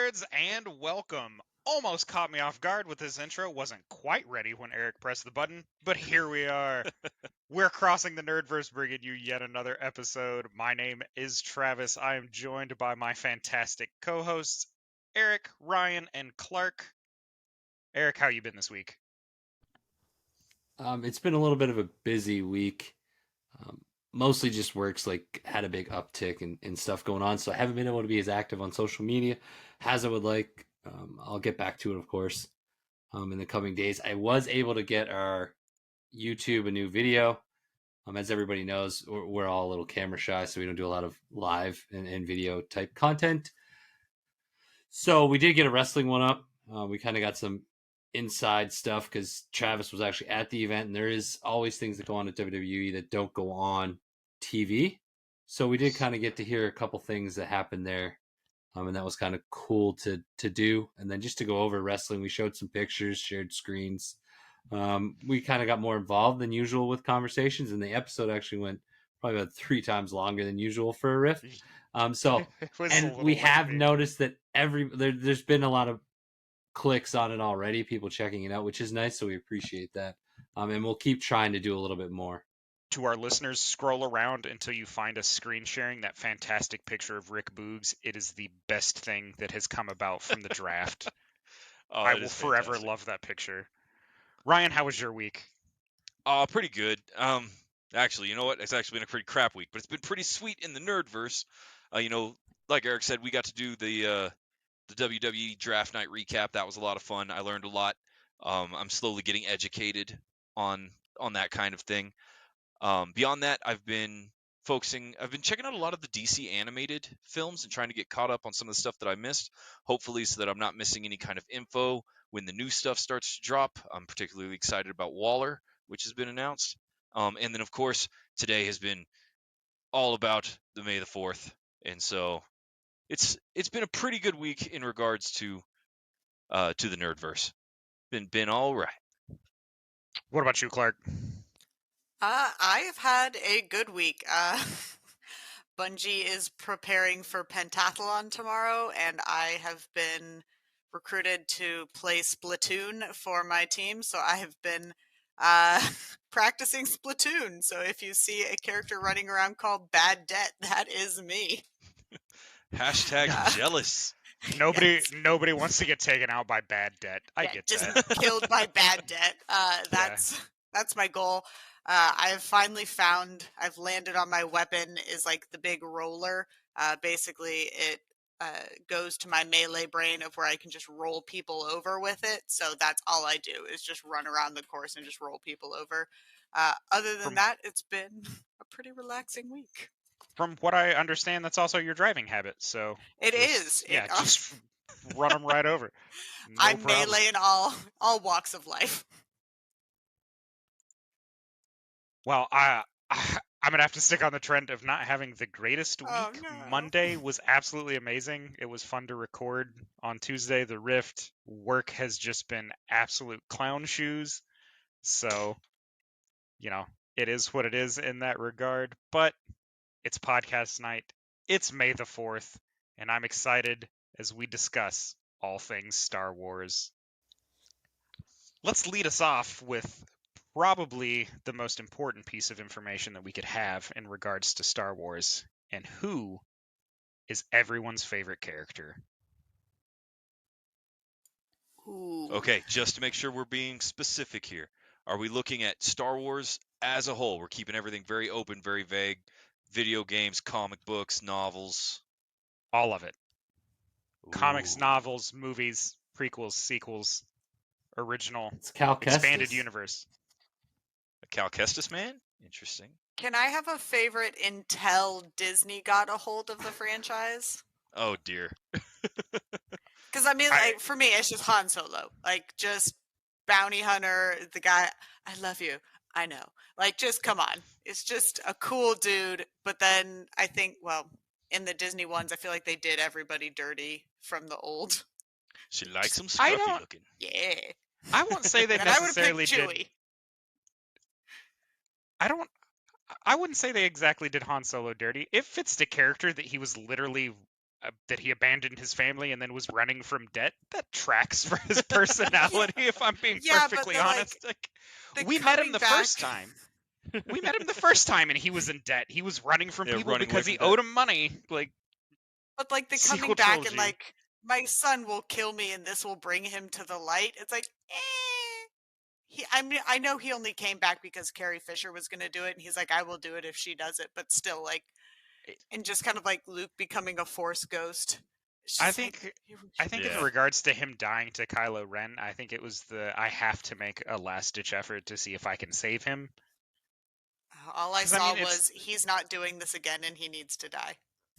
nerds, and welcome. Almost caught me off guard with this intro. Wasn't quite ready when Eric pressed the button, but here we are. We're crossing the Nerdverse, bringing you yet another episode. My name is Travis. I am joined by my fantastic co-hosts, Eric, Ryan, and Clark. Eric, how you been this week? It's been a little bit of a busy week. Um, Mostly just works like had a big uptick and stuff going on. So I haven't been able to be as active on social media as I would like. I'll get back to it, of course, in the coming days. I was able to get our YouTube a new video. As everybody knows, we're all a little camera shy, so we don't do a lot of live and video type content. So we did get a wrestling one up. We kind of got some inside stuff because Travis was actually at the event, and there is always things that go on at WWE that don't go on TV. So we did kind of get to hear a couple things that happened there, and that was kind of cool to do. And then just to go over wrestling, we showed some pictures, shared screens. We kind of got more involved than usual with conversations, and the episode actually went probably about 3 times longer than usual for a riff. So It was a and we little have lengthy. noticed that there's been a lot of clicks on it already, people checking it out, which is nice. So we appreciate that. And we'll keep trying to do a little bit more. To our listeners, scroll around until you find us screen sharing that fantastic picture of Rick Boogs. It is the best thing that has come about from the draft. Oh, I that will is forever fantastic. love that picture. Ryan, how was your week? Pretty good. Actually, you know what? It's actually been a pretty crap week, but it's been pretty sweet in the Nerdverse. Like Eric said, we got to do the WWE Draft Night recap. That was a lot of fun. I learned a lot. I'm slowly getting educated on that kind of thing. Beyond that, I've been checking out a lot of the DC animated films and trying to get caught up on some of the stuff that I missed, hopefully so that I'm not missing any kind of info when the new stuff starts to drop. I'm particularly excited about Waller, which has been announced. And then, of course, today has been all about the May the 4th. And so it's been a pretty good week in regards to the Nerdverse. Been all right. What about you, Clark? I have had a good week. Bungie is preparing for Pentathlon tomorrow, and I have been recruited to play Splatoon for my team. So I have been practicing Splatoon. So if you see a character running around called Bad Debt, that is me. Hashtag jealous. Nobody wants to get taken out by bad debt. I get just that. killed by bad debt. That's my goal. I've landed on my weapon is like the big roller. Basically, it goes to my melee brain of where I can just roll people over with it. So that's all I do is just run around the course and just roll people over. Other than that, it's been a pretty relaxing week. From what I understand, that's also your driving habit. So it is. Just run them right over. No I'm problem. melee in all walks of life. Well, I'm gonna have to stick on the trend of not having the greatest week. Oh, no. Monday was absolutely amazing. It was fun to record. On Tuesday, the Rift work has just been absolute clown shoes. So, it is what it is in that regard. But it's podcast night. It's May the 4th, and I'm excited as we discuss all things Star Wars. Let's lead us off with probably the most important piece of information that we could have in regards to Star Wars, and who is everyone's favorite character. Ooh. Okay, just to make sure we're being specific here, are we looking at Star Wars as a whole? We're keeping everything very open, very vague. Video games, comic books, novels. All of it. Ooh. Comics, novels, movies, prequels, sequels, original, It's Cal expanded Kestis. universe. A Cal Kestis man? Interesting. Can I have a favorite until Disney got a hold of the franchise? Oh dear. Because I mean, like, for me, it's just Han Solo. Like, just bounty hunter, the guy. I love you. I know. Like, just come on. It's just a cool dude. But then I think, well, in the Disney ones, I feel like they did everybody dirty from the old. She likes him scruffy looking. Yeah. I won't say they And I would have necessarily picked did. Chewie. I wouldn't say they exactly did Han Solo dirty. It fits the character that he was literally that he abandoned his family and then was running from debt. That tracks for his personality, if I'm being Yeah, but perfectly the, like, honest. Like, the we met him coming the back. first time. We met him the first time, and he was in debt. He was running from Yeah, people running away because from he debt. owed him money. Like, But like the Sequel coming back and trilogy. like my son will kill me and this will bring him to the light. It's like, I know he only came back because Carrie Fisher was going to do it, and he's like, I will do it if she does it. But still, like, and just kind of like Luke becoming a Force ghost. It's I just think like, I think in Yeah. regards to him dying to Kylo Ren, I think it was I have to make a last ditch effort to see if I can save him. all I 'Cause, I saw mean, was he's not doing this again and he needs to die.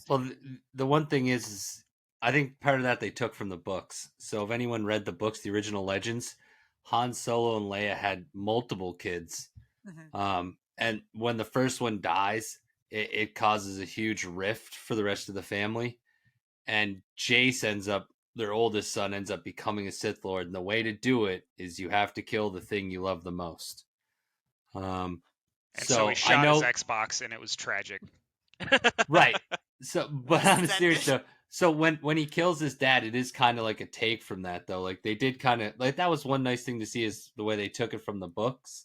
Well, the one thing is, I think part of that they took from the books. So if anyone read the books, the original Legends, Han Solo and Leia had multiple kids. And when the first one dies, it causes a huge rift for the rest of the family. And Jace their oldest son ends up becoming a Sith Lord. And the way to do it is you have to kill the thing you love the most. And so he I shot know, his Xbox, and it was tragic. right. So, but on a Send serious it. note, so when he kills his dad, it is kind of like a take from that, though. Like they did kind of like that was one nice thing to see is the way they took it from the books.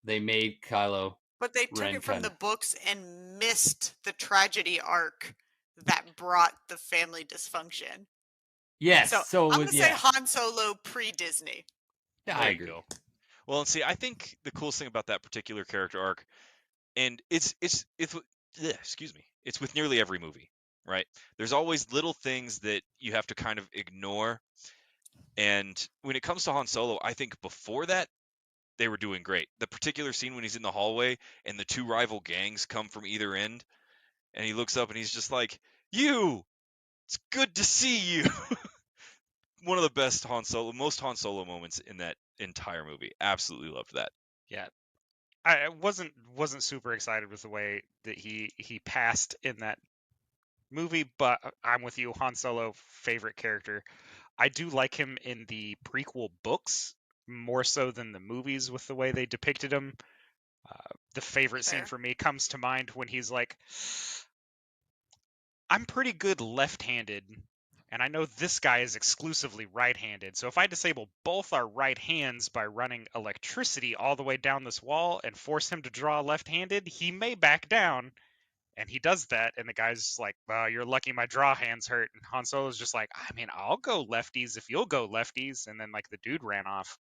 They made Kylo, But they took Ren it from kinda- the books and missed the tragedy arc that brought the family dysfunction. yes. So I'm going to say yeah, Han Solo pre-Disney. yeah, There I you agree. go. Well, and see, I think the coolest thing about that particular character arc, and it's excuse me, it's with nearly every movie, right? There's always little things that you have to kind of ignore. And when it comes to Han Solo, I think before that, they were doing great. The particular scene when he's in the hallway and the two rival gangs come from either end, and he looks up and he's just like, "You, it's good to see you." One of the best most Han Solo moments in that entire movie. Absolutely loved that. Yeah, I wasn't super excited with the way that he passed in that movie, but I'm with you. Han Solo, favorite character. I do like him in the prequel books more so than the movies with the way they depicted him. The favorite scene Fair. for me comes to mind when he's like, I'm pretty good left-handed, and I know this guy is exclusively right-handed. So if I disable both our right hands by running electricity all the way down this wall and force him to draw left-handed, he may back down. And he does that, and the guy's like, well, you're lucky my draw hands hurt. And Han Solo's just like, I mean, I'll go lefties if you'll go lefties. And then, like, the dude ran off.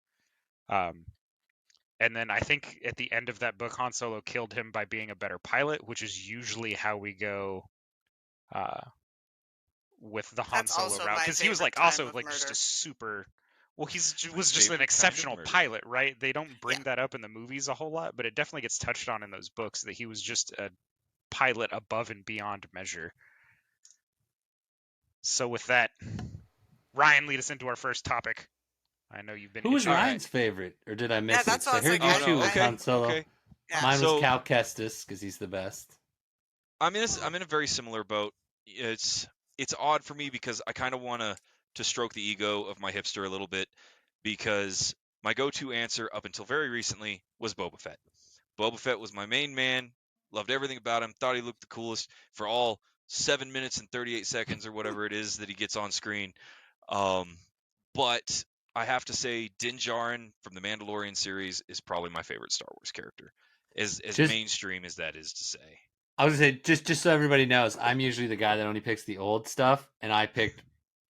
And then I think at the end of that book, Han Solo killed him by being a better pilot, which is usually how we go with the Han That's Solo also route. my Because he was, favorite like, time also, of like, just murder. a super... Well, he My was just favorite an kind of exceptional murder. pilot, right? They don't bring that up in the movies a whole lot, but it definitely gets touched on in those books that he was just a pilot above and beyond measure. So with that, Ryan, lead us into our first topic. I know you've been. Who was itching. Ryan's favorite, or did I miss it? that's 'Cause what I I was heard like, you Oh two no, with okay, Han Solo. okay. Yeah. Mine was So- Cal Kestis because he's the best. I'm in a very similar boat. It's odd for me because I kind of want to stroke the ego of my hipster a little bit, because my go-to answer up until very recently was Boba Fett. Boba Fett was my main man. Loved everything about him. Thought he looked the coolest for all 7 minutes and 38 seconds or whatever it is that he gets on screen. But I have to say, Din Djarin from the Mandalorian series is probably my favorite Star Wars character. As Just- mainstream as that is to say. I was gonna say, just so everybody knows, I'm usually the guy that only picks the old stuff, and I picked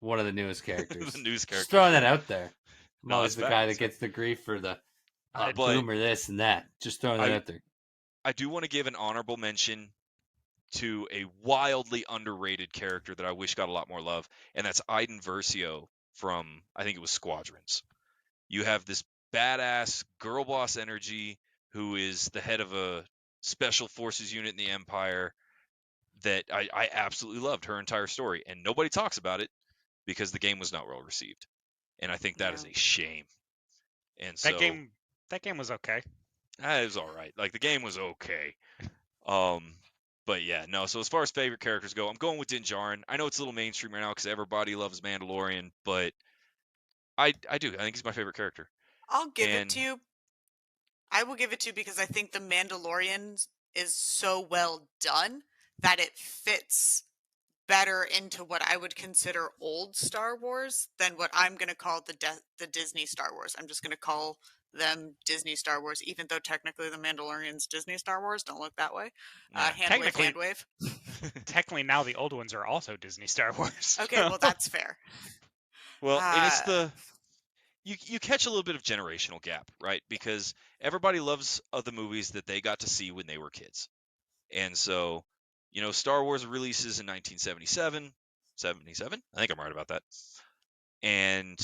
one of the newest characters. The news Just characters. throwing that out there. I'm No, always it's the fact, guy that it's gets the grief for the But- boomer this and that. Just throwing that out there. I do want to give an honorable mention to a wildly underrated character that I wish got a lot more love, and that's Iden Versio from, I think it was Squadrons. You have this badass girl boss energy who is the head of a special forces unit in the Empire that I absolutely loved her entire story, and nobody talks about it because the game was not well received, and I think that is Yeah. a shame. And so That game was okay. it was all right. Like, the game was okay. But yeah, no. So as far as favorite characters go, I'm going with Din Djarin. I know it's a little mainstream right now because everybody loves Mandalorian, but I do. I think he's my favorite character. I'll give it And- to you. I will give it to you because I think The Mandalorian is so well done that it fits better into what I would consider old Star Wars than what I'm going to call the Disney Star Wars. I'm just going to call them Disney Star Wars, even though technically The Mandalorian's Disney Star Wars. Don't look that way. Yeah. Hand wave, Technically- hand wave. Technically, now the old ones are also Disney Star Wars. Okay, well, that's fair. Well, and it's Uh, you catch a little bit of generational gap, right? Because everybody loves the movies that they got to see when they were kids. And so, Star Wars releases in 1977, 77. I think I'm right about that. And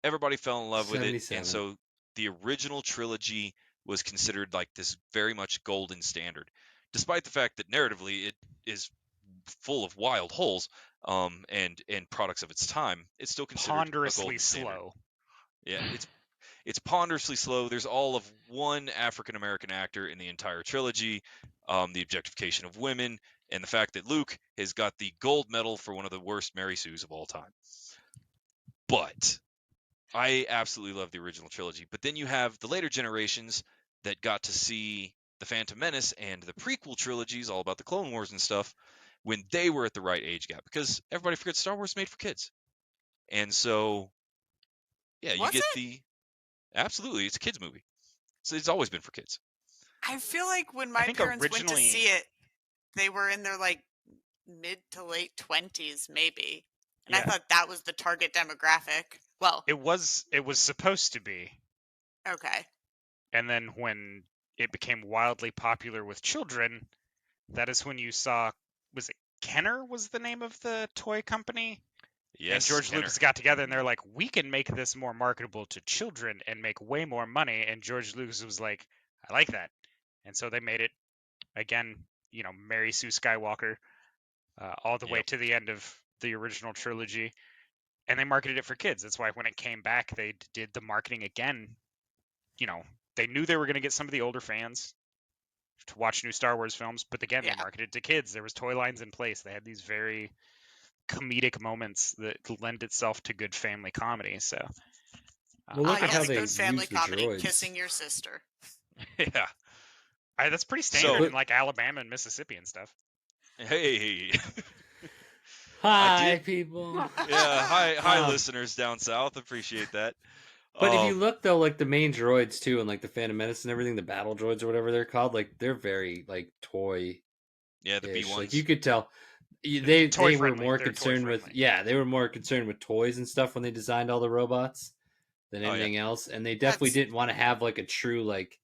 everybody fell in love with it. 77. And so the original trilogy was considered like this very much golden standard, despite the fact that narratively it is full of wild holes and products of its time. It's still considered a Ponderously golden standard. slow. Yeah, it's ponderously slow. There's all of one African American actor in the entire trilogy, the objectification of women, and the fact that Luke has got the gold medal for one of the worst Mary Sues of all time. But I absolutely love the original trilogy. But then you have the later generations that got to see the Phantom Menace and the prequel trilogies, all about the Clone Wars and stuff, when they were at the right age gap. Because everybody forgets Star Wars is made for kids. And so, yeah, you Was get it? Absolutely, it's a kids movie. So it's always been for kids. I feel like when my think parents went to originally- see it, they were in their like mid to late 20s, maybe. And I Yeah. thought that was the target demographic. Well, It was supposed to be, okay. and then when it became wildly popular with children, that is when you saw, was it Kenner was the name of the toy company? Yes, And George Kenner. Lucas got together and they're like, we can make this more marketable to children and make way more money. And George Lucas was like, I like that. And so they made it again, Mary Sue Skywalker, all the way Yep. to the end of the original trilogy. And they marketed it for kids. That's why when it came back, they did the marketing again. They knew they were going to get some of the older fans to watch new Star Wars films, but again, Yeah. they marketed to kids. There was toy lines in place. They had these very comedic moments that lend itself to good family comedy. So, Well, look at Yes, how they good family use the comedy, droids. kissing your sister. Yeah. that's pretty standard So- in like Alabama and Mississippi and stuff. Hey. Hi, did- people. Yeah. Hi, Um, listeners down south. Appreciate that. But if you Um, look though, like the main droids too, and like the Phantom Menace and everything, the battle droids or whatever they're called, like they're very like toy. yeah, the B ones. Like you could tell, they Toy were friendly. more They're toy concerned with friendly. they were more concerned with toys and stuff when they designed all the robots than Oh, yeah. anything else, and they definitely That's- didn't want to have like a true like.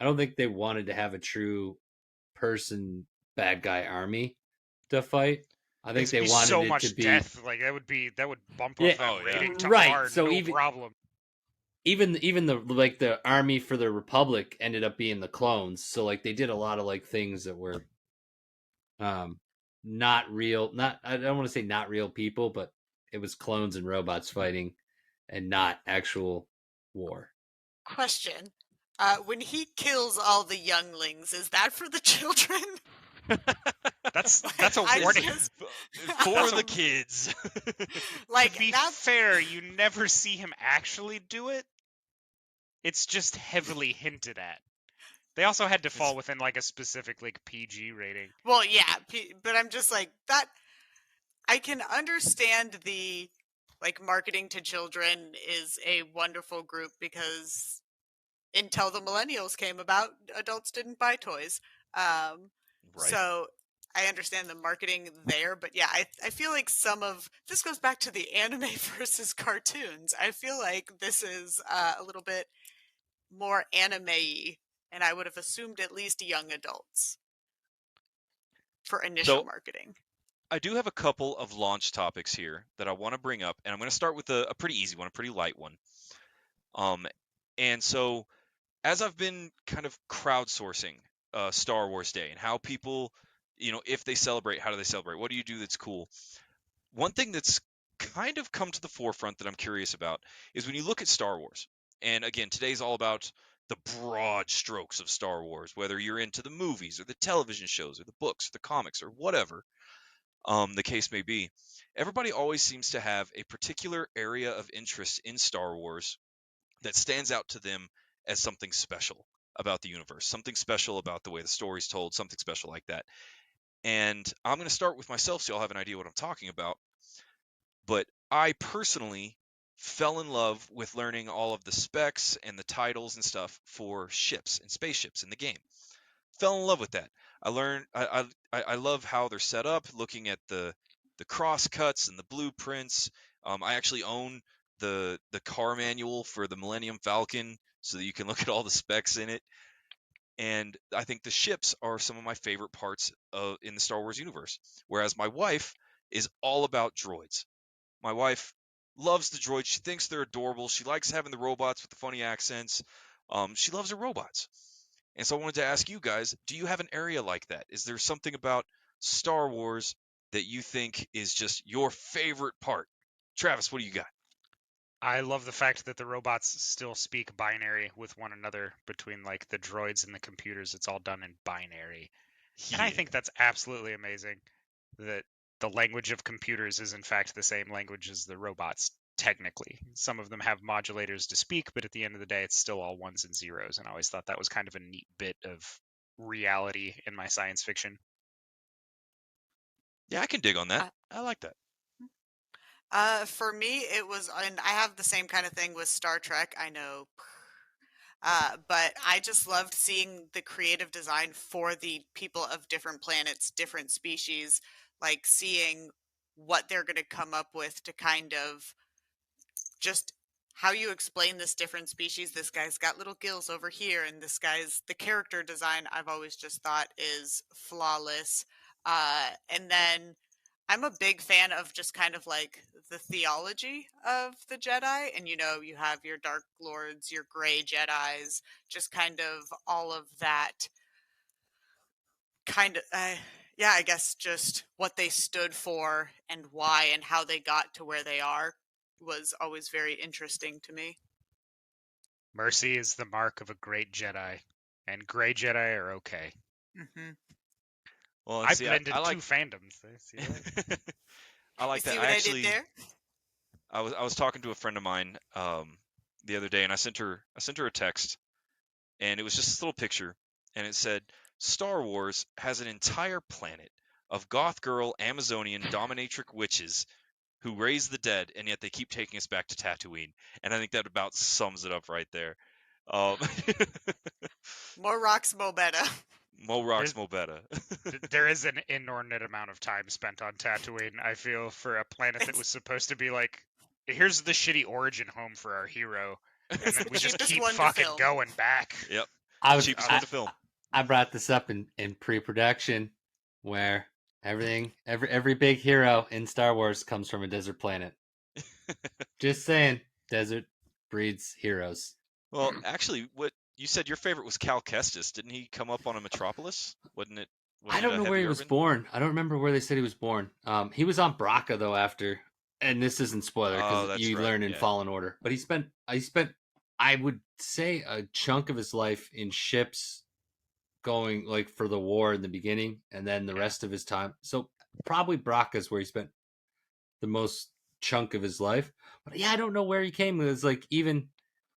I don't think they wanted to have a true person bad guy army to fight. I think There'd they be wanted so it much to be death. Like that would bump Yeah. up that Oh, yeah. rating to Right, R, so no even- problem. even the like the army for the Republic ended up being the clones. So like they did a lot of like things that were not real, not I don't want to say not real people, but it was clones and robots fighting and not actual war. Question. When he kills all the younglings, is that for the children? That's a I warning. just- For the kids. Like, To be that's fair, you never see him actually do it. It's just heavily hinted at. They also had to fall within like a specific like PG rating. well, yeah, but I'm just like that. I can understand the like marketing to children is a wonderful group because until the millennials came about, adults didn't buy toys. Right. So I understand the marketing there, but yeah, I feel like some of this goes back to the anime versus cartoons. I feel like this is a little bit more anime-y, and I would have assumed at least young adults for initial So- marketing. I do have a couple of launch topics here that I want to bring up, and I'm going to start with a pretty easy one, a pretty light one. And so, as I've been kind of crowdsourcing Star Wars Day and how people, if they celebrate, how do they celebrate? What do you do that's cool? One thing that's kind of come to the forefront that I'm curious about is when you look at Star Wars, and again, today's all about the broad strokes of Star Wars, whether you're into the movies or the television shows or the books or the comics or whatever the case may be. Everybody always seems to have a particular area of interest in Star Wars that stands out to them as something special about the universe, something special about the way the story's told, something special like that. And I'm going to start with myself so y'all have an idea what I'm talking about. But I personally fell in love with learning all of the specs and the titles and stuff for ships and spaceships in the game. Fell in love with that. I love how they're set up, looking at the cross cuts and the blueprints. I actually own the car manual for the Millennium Falcon so that you can look at all the specs in it. And I think the ships are some of my favorite parts in the Star Wars universe. Whereas my wife is all about droids. My wife loves the droids. She thinks they're adorable. She likes having the robots with the funny accents. She loves her robots. And so I wanted to ask you guys, do you have an area like that? Is there something about Star Wars that you think is just your favorite part? Travis, what do you got? I love the fact that the robots still speak binary with one another between like the droids and the computers. It's all done in binary. And I think that's absolutely amazing that the language of computers is in fact the same language as the robots, technically. Some of them have modulators to speak, but at the end of the day, it's still all ones and zeros. And I always thought that was kind of a neat bit of reality in my science fiction. Yeah, I can dig on that. Uh, I like that. For me, it was, and I have the same kind of thing with Star Trek. I know, but I just loved seeing the creative design for the people of different planets, different species, like seeing what they're going to come up with to kind of just how you explain this different species. This guy's got little gills over here, and this guy's the character design I've always just thought is flawless. And then I'm a big fan of just kind of like the theology of the Jedi. And you have your Dark Lords, your Gray Jedis, just kind of all of that kind of, yeah, I guess just what they stood for and why and how they got to where they are was always very interesting to me. Mercy is the mark of a great Jedi, and gray Jedi are okay. Mm-hmm. Well, I blended two fandoms. See that? I like You see that. what I Actually, did there? I was talking to a friend of mine the other day, and I sent her a text, and it was just this little picture, and it said, Star Wars has an entire planet of goth girl Amazonian dominatrix witches who raise the dead, and yet they keep taking us back to Tatooine. And I think that about sums it up right there. More rocks, Mo better. Mo rocks, Mo better. There is an inordinate amount of time spent on Tatooine, I feel, for a planet that was supposed to be like, here's the shitty origin home for our hero, and then we just cheapest keep one to fucking film. going back. Yep. Cheapest one to film. I brought this up in pre-production, where every big hero in Star Wars comes from a desert planet. Just saying, desert breeds heroes. Well, actually, what you said your favorite was Cal Kestis. Didn't he come up on a Metropolis? Wasn't it? I don't know where he was born. I don't remember where they said he was born. He was on Bracca though after, and this isn't spoiler because you learn in Fallen Order. But he spent I would say a chunk of his life in ships, going like for the war in the beginning, and then the rest of his time. So probably Bracca is where he spent the most chunk of his life. But yeah, I don't know where he came. It was like even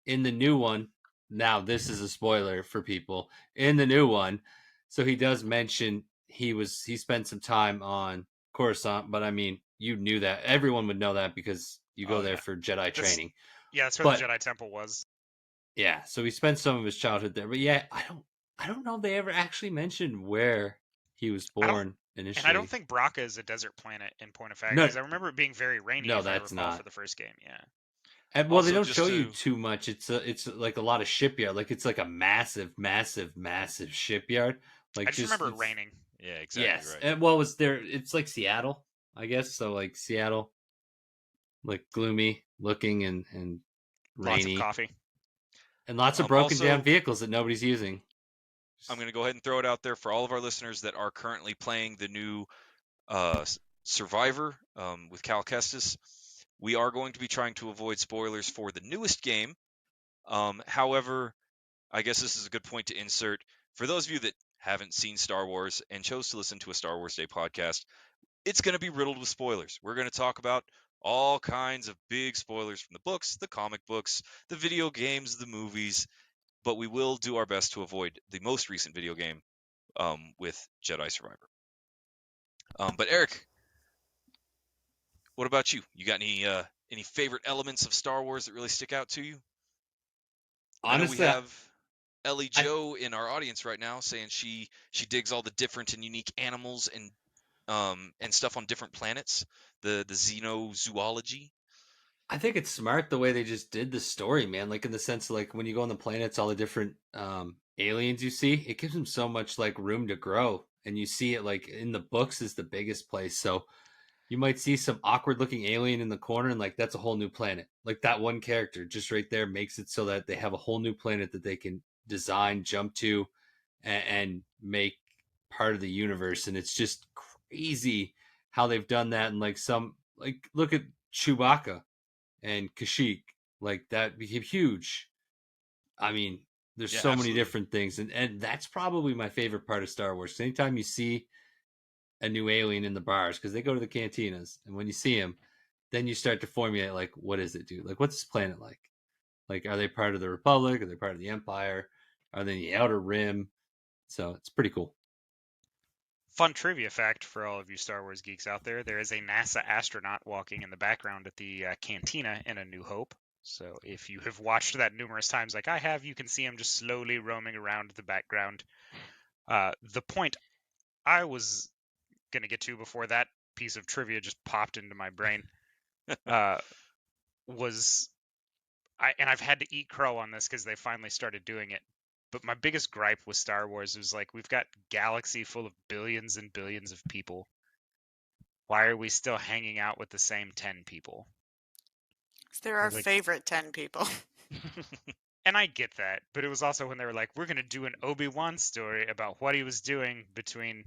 in the new one. Now this is a spoiler for people in the new one. So he does mention he spent some time on Coruscant, but I mean, you knew that. Everyone would know that because you go there for Jedi training. Yeah, that's where the Jedi Temple was. Yeah, so he spent some of his childhood there. But yeah, I don't know if they ever actually mentioned where he was born initially. And I don't think Bracca is a desert planet in point of fact, because I remember it being very rainy. No, that's not for the first game. Yeah. And, well, also, they don't show you too much. It's like a lot of shipyard. Like it's like a massive shipyard. Like I just remember it raining. Yeah, exactly. Yes, right. and what was there? It's like Seattle, I guess. So like Seattle, like gloomy looking and rainy. Lots of coffee. And lots of broken down vehicles that nobody's using. I'm going to go ahead and throw it out there for all of our listeners that are currently playing the new Survivor with Cal Kestis. We are going to be trying to avoid spoilers for the newest game. However, I guess this is a good point to insert. For those of you that haven't seen Star Wars and chose to listen to a Star Wars Day podcast, it's going to be riddled with spoilers. We're going to talk about all kinds of big spoilers from the books, the comic books, the video games, the movies, but we will do our best to avoid the most recent video game with Jedi Survivor. But Eric, what about you? You got any favorite elements of Star Wars that really stick out to you? I know we Honestly, have Ellie I Joe in our audience right now saying she digs all the different and unique animals and stuff on different planets, the xenozoology. I think it's smart the way they just did the story, man. Like in the sense of like when you go on the planets, all the different aliens you see, it gives them so much like room to grow. And you see it like in the books is the biggest place. So you might see some awkward looking alien in the corner and like that's a whole new planet. Like that one character just right there makes it so that they have a whole new planet that they can design, jump to, and make part of the universe. And it's just crazy how they've done that. And like some like look at Chewbacca and Kashyyyk, like that became huge. I mean, there's Yeah, so many absolutely. different things, and that's probably my favorite part of Star Wars. Anytime you see a new alien in the bars, because they go to the cantinas, and when you see him, then you start to formulate like, what is it, dude? Like, what's this planet like? Like, are they part of the Republic? Are they part of the Empire? Are they in the Outer Rim? So it's pretty cool. Fun trivia fact for all of you Star Wars geeks out there: there is a NASA astronaut walking in the background at the cantina in A New Hope. So if you have watched that numerous times, like I have, you can see him just slowly roaming around the background. The point I was going to get to before that piece of trivia just popped into my brain uh, was I've had to eat crow on this because they finally started doing it. But my biggest gripe with Star Wars was like we've got galaxy full of billions and billions of people. Why are we still hanging out with the same 10 people? They're I our was like, favorite 10 people. and I get that, but it was also when they were like, we're going to do an Obi-Wan story about what he was doing between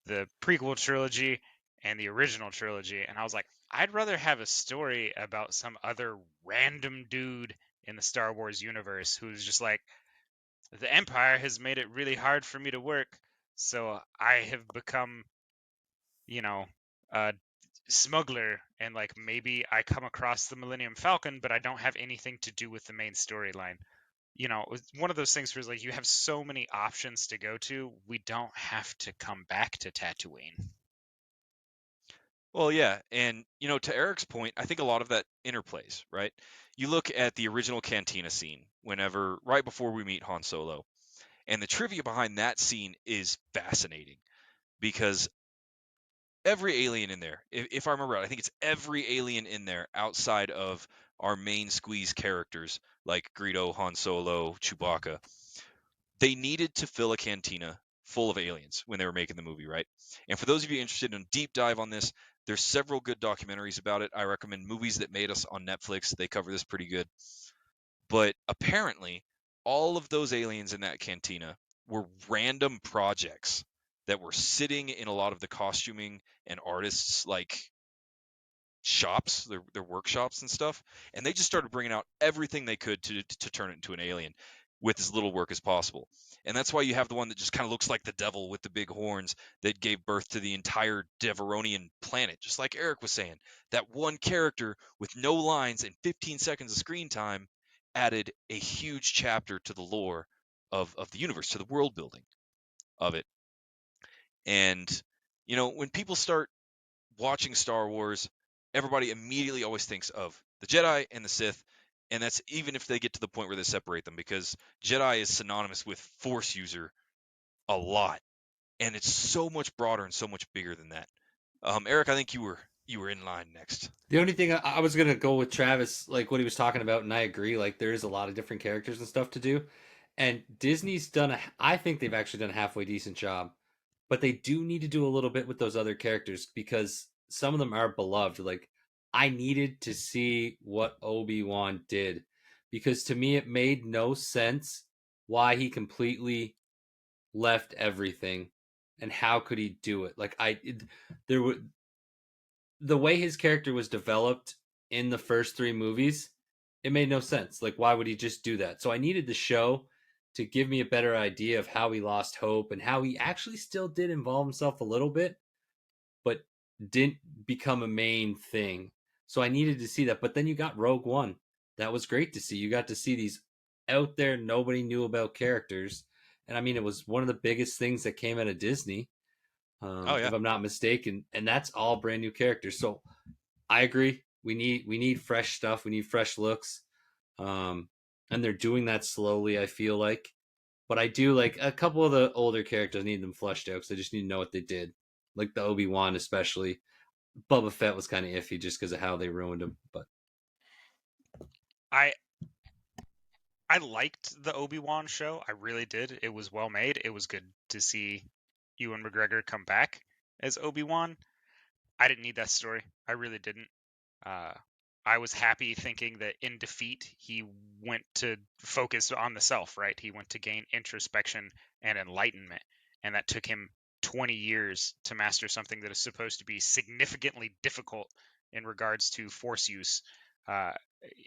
the prequel trilogy and the original trilogy. And I was like, I'd rather have a story about some other random dude in the Star Wars universe who's just like, the Empire has made it really hard for me to work, so I have become, you know, a smuggler, and like maybe I come across the Millennium Falcon, but I don't have anything to do with the main storyline. You know, it's one of those things where it's like you have so many options to go to, we don't have to come back to Tatooine. Well, yeah, and to Eric's point, I think a lot of that interplays, right? You look at the original cantina scene whenever right before we meet Han Solo, and the trivia behind that scene is fascinating because every alien in there, if I remember right, I think it's every alien in there outside of our main squeeze characters like Greedo, Han Solo, Chewbacca, they needed to fill a cantina full of aliens when they were making the movie, right? And for those of you interested in a deep dive on this, there's several good documentaries about it. I recommend Movies That Made Us on Netflix. They cover this pretty good. But apparently, all of those aliens in that cantina were random projects that were sitting in a lot of the costuming and artists like shops, their workshops and stuff, and they just started bringing out everything they could to turn it into an alien with as little work as possible. And that's why you have the one that just kind of looks like the devil with the big horns that gave birth to the entire Deveronian planet. Just like Eric was saying, that one character with no lines and 15 seconds of screen time added a huge chapter to the lore of the universe, to the world building of it. And when people start watching Star Wars, everybody immediately always thinks of the Jedi and the Sith, and that's even if they get to the point where they separate them, because Jedi is synonymous with Force user a lot, and it's so much broader and so much bigger than that. Eric, I think you were in line next. The only thing I was gonna go with Travis, like what he was talking about, and I agree. Like there is a lot of different characters and stuff to do, and Disney's done. I think they've actually done a halfway decent job, but they do need to do a little bit with those other characters because some of them are beloved. Like I needed to see what Obi-Wan did because to me it made no sense why he completely left everything and how could he do it. There were the way his character was developed in the first three movies, it made no sense. Like, why would he just do that? So I needed the show to give me a better idea of how he lost hope and how he actually still did involve himself a little bit, but didn't become a main thing. So I needed to see that. But then you got Rogue One. That was great to see. You got to see these out there nobody knew about characters. And I mean, it was one of the biggest things that came out of Disney. Oh yeah. if I'm not mistaken, and that's all brand new characters. So I agree. We need fresh stuff. We need fresh looks, um, and they're doing that slowly. I feel like, but I do like a couple of the older characters. Need them fleshed out because I just need to know what they did, like the Obi-Wan especially. Boba Fett was kind of iffy just because of how they ruined him, but I I liked the Obi-Wan show. I really did. It was well made. It was good to see Ewan McGregor come back as Obi-Wan. I didn't need that story. I really didn't. Uh, I was happy thinking that in defeat, he went to focus on the self, right? He went to gain introspection and enlightenment. And that took him 20 years to master something that is supposed to be significantly difficult in regards to force use. Uh,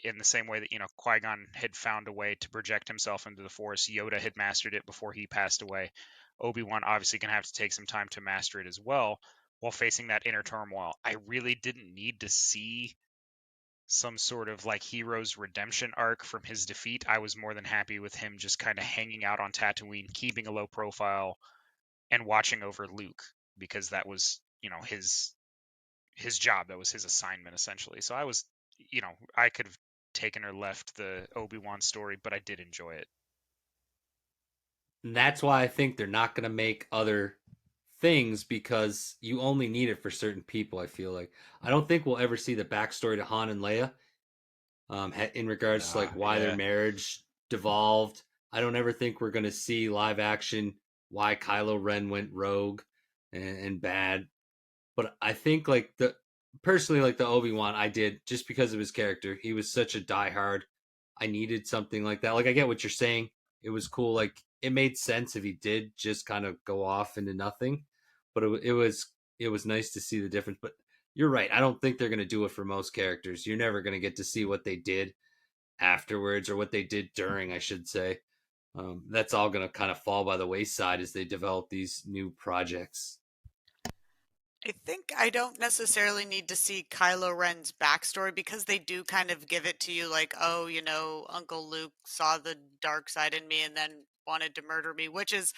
in the same way that, Qui-Gon had found a way to project himself into the force, Yoda had mastered it before he passed away. Obi-Wan obviously going to have to take some time to master it as well while facing that inner turmoil. I really didn't need to see some sort of like hero's redemption arc from his defeat. I was more than happy with him just kind of hanging out on Tatooine, keeping a low profile, and watching over Luke because that was, his job. That was his assignment essentially. So I could have taken or left the Obi-Wan story, but I did enjoy it. that's why I think they're not going to make other things because you only need it for certain people. I feel like I don't think we'll ever see the backstory to Han and Leia, in regards to like why their Yeah. marriage devolved. I don't ever think we're going to see live action why Kylo Ren went rogue and bad. But I think like personally like the Obi-Wan I did just because of his character. He was such a diehard. I needed something like that. Like I get what you're saying. It was cool. Like it made sense if he did just kind of go off into nothing. But it was nice to see the difference. But you're right. I don't think they're going to do it for most characters. You're never going to get to see what they did afterwards or what they did during, I should say. That's all going to kind of fall by the wayside as they develop these new projects. I think I don't necessarily need to see Kylo Ren's backstory because they do kind of give it to you like, oh, Uncle Luke saw the dark side in me and then wanted to murder me, which is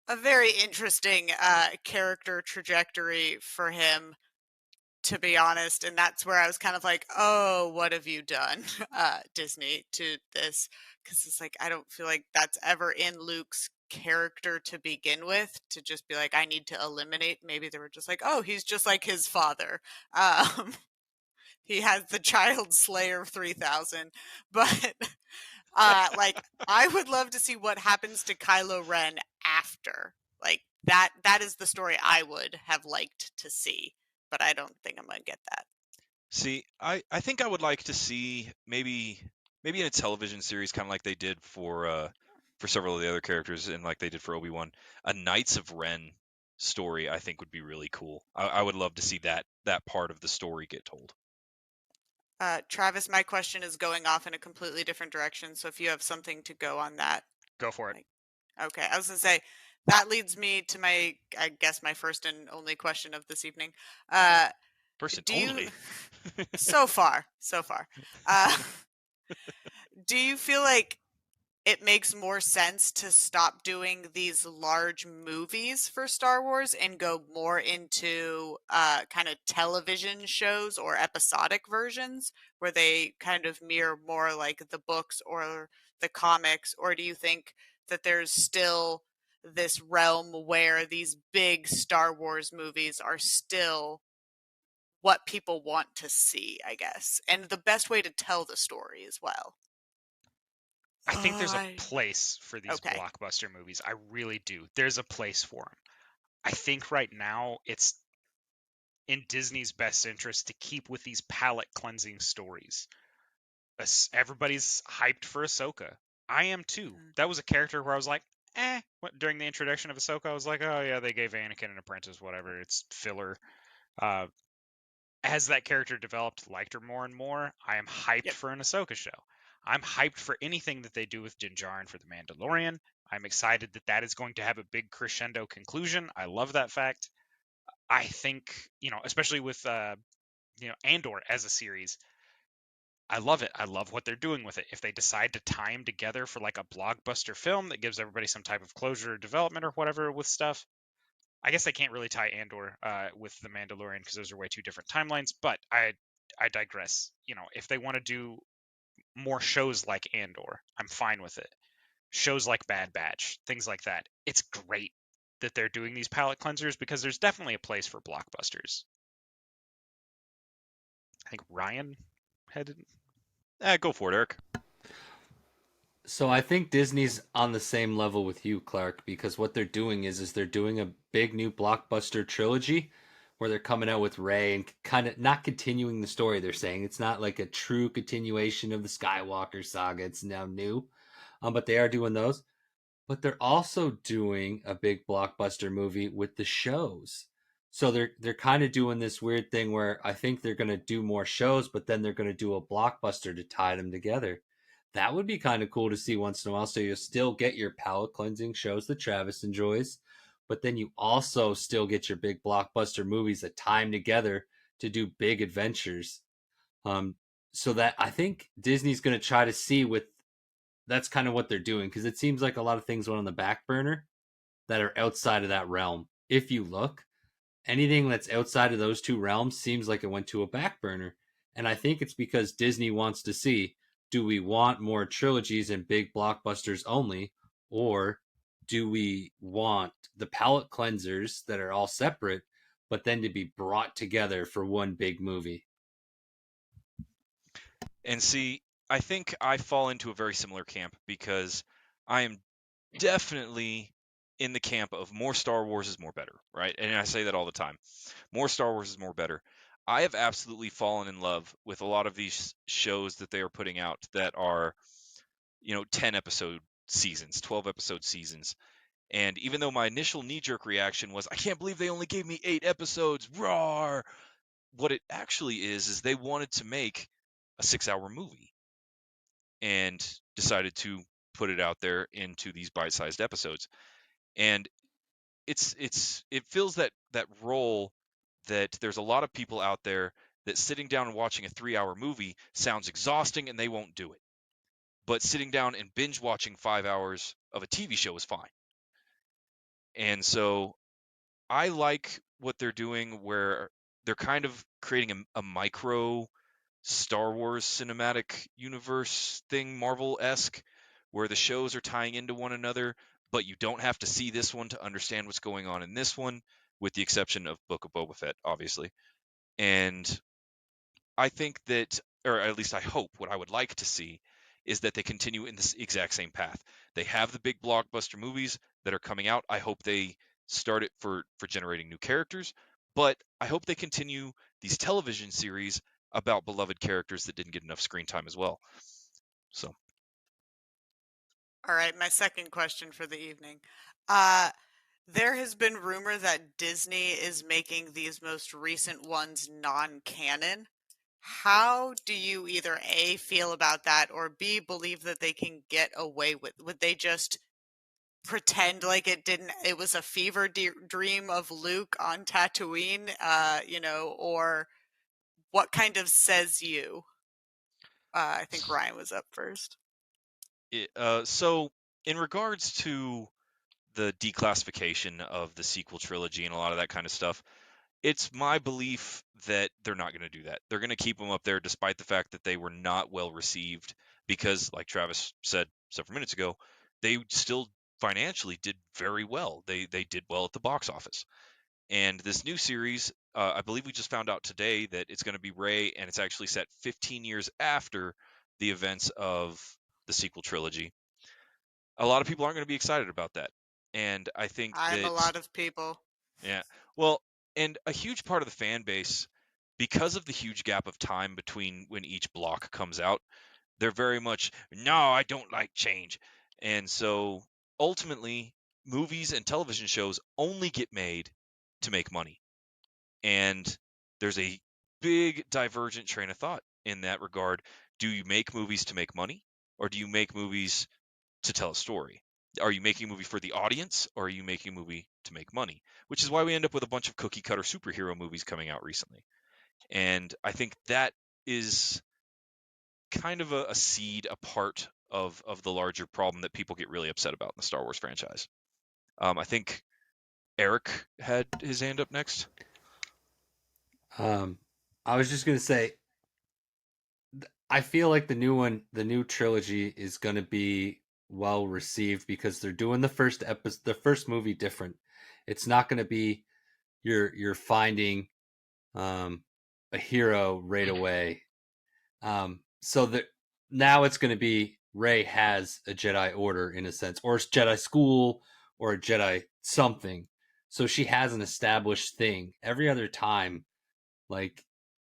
a very interesting character trajectory for him, to be honest. And that's where I was kind of like, oh, what have you done, Disney, to this? Because it's like, I don't feel like that's ever in Luke's character to begin with, to just be like, I need to eliminate. Maybe they were just like, oh, he's just like his father. He has the child slayer 3000. But like, I would love to see what happens to Kylo Ren after. Like, that is the story I would have liked to see, but I don't think I'm gonna get that. See, I think I would like to see maybe in a television series, kind of like they did for several of the other characters, and like they did for Obi-Wan, a Knights of Ren story. I think would be really cool. I would love to see that part of the story get told. Travis, my question is going off in a completely different direction, so if you have something to go on that. Go for it. Okay, I was gonna say that leads me to I guess my first and only question of this evening. Person Do you- only. So far. Do you feel like it makes more sense to stop doing these large movies for Star Wars and go more into kind of television shows or episodic versions where they kind of mirror more like the books or the comics? Or do you think that there's still this realm where these big Star Wars movies are still what people want to see, I guess, and the best way to tell the story as well? I think there's a I- place for these Okay. blockbuster movies. I really do. There's a place for them. I think right now it's in Disney's best interest to keep with these palate cleansing stories. Everybody's hyped for Ahsoka. I am too. Mhm. That was a character where I was like, during the introduction of Ahsoka, I was like, oh yeah, they gave Anakin an apprentice, whatever. It's filler. Uh, as that character developed, liked her more and more. I am hyped Yep. for an Ahsoka show. I'm hyped for anything that they do with Din Djarin for the Mandalorian. I'm excited that that is going to have a big crescendo conclusion. I love that fact. I think, especially with Andor as a series, I love it. I love what they're doing with it. If they decide to tie them together for like a blockbuster film that gives everybody some type of closure or development or whatever with stuff, I guess I can't really tie Andor with the Mandalorian because those are way two different timelines. But I digress. If they want to do more shows like Andor, I'm fine with it. Shows like Bad Batch, things like that. It's great that they're doing these palate cleansers because there's definitely a place for blockbusters. I think Ryan had. Go for it, Eric. So I think Disney's on the same level with you, Clark, because what they're doing is they're doing a big new blockbuster trilogy where they're coming out with Rey and kind of not continuing the story. They're saying it's not like a true continuation of the Skywalker saga. It's now new, but they are doing those. But they're also doing a big blockbuster movie with the shows. So they're kind of doing this weird thing where I think they're going to do more shows, but then they're going to do a blockbuster to tie them together. That would be kind of cool to see once in a while. So you still get your palate cleansing shows that Travis enjoys, but then you also still get your big blockbuster movies that tie them together to do big adventures. Um, so that I think Disney's going to try to see with that's kind of what they're doing because it seems like a lot of things went on the back burner that are outside of that realm. If you look, anything that's outside of those two realms seems like it went to a back burner. And I think it's because Disney wants to see, do we want more trilogies and big blockbusters only, or do we want the palate cleansers that are all separate, but then to be brought together for one big movie? And see, I think I fall into a very similar camp because I am definitely in the camp of more Star Wars is more better, right? And I say that all the time. More Star Wars is more better. I have absolutely fallen in love with a lot of these shows that they are putting out that are, 10 episode seasons, 12 episode seasons. And even though my initial knee jerk reaction was, I can't believe they only gave me 8 episodes, roar, what it actually is they wanted to make a 6-hour movie and decided to put it out there into these bite-sized episodes. And it fills that role that there's a lot of people out there that sitting down and watching a 3-hour movie sounds exhausting and they won't do it. But sitting down and binge watching 5 hours of a TV show is fine. And so I like what they're doing where they're kind of creating a micro Star Wars cinematic universe thing, Marvel-esque, where the shows are tying into one another, but you don't have to see this one to understand what's going on in this one, with the exception of Book of Boba Fett, obviously. And I think that, or at least I hope, what I would like to see is that they continue in this exact same path. They have the big blockbuster movies that are coming out. I hope they start it for generating new characters, but I hope they continue these television series about beloved characters that didn't get enough screen time as well. So, All right, my second question for the evening. There has been rumor that Disney is making these most recent ones non-canon. How do you either A, feel about that, or B, believe that they can get away with? Would they just pretend like it was a fever dream of Luke on Tatooine, or what kind of says you? I think Ryan was up first. so in regards to the declassification of the sequel trilogy and a lot of that kind of stuff, it's my belief that they're not going to do that. They're going to keep them up there despite the fact that they were not well received because, like Travis said several minutes ago, they still financially did very well. They did well at the box office. And this new series, I believe we just found out today that it's going to be Rey, and it's actually set 15 years after the events of the sequel trilogy. A lot of people aren't going to be excited about that. And I think I'm a that, lot of people. yeah, well, and a huge part of the fan base, because of the huge gap of time between when each block comes out, they're very much, no, I don't like change. And so ultimately, movies and television shows only get made to make money. And there's a big divergent train of thought in that regard. Do you make movies to make money, or do you make movies to tell a story? Are you making a movie for the audience, or are you making a movie to make money? Which is why we end up with a bunch of cookie cutter superhero movies coming out recently. And I think that is kind of a seed, a part of the larger problem that people get really upset about in the Star Wars franchise. I think Eric had his hand up next. I was just gonna say, I feel like the new trilogy is gonna be well received because they're doing the first movie different. It's not gonna be you're finding a hero right away. So that now it's gonna be Rey has a Jedi Order in a sense, or it's Jedi school, or a Jedi something. So she has an established thing. Every other time, like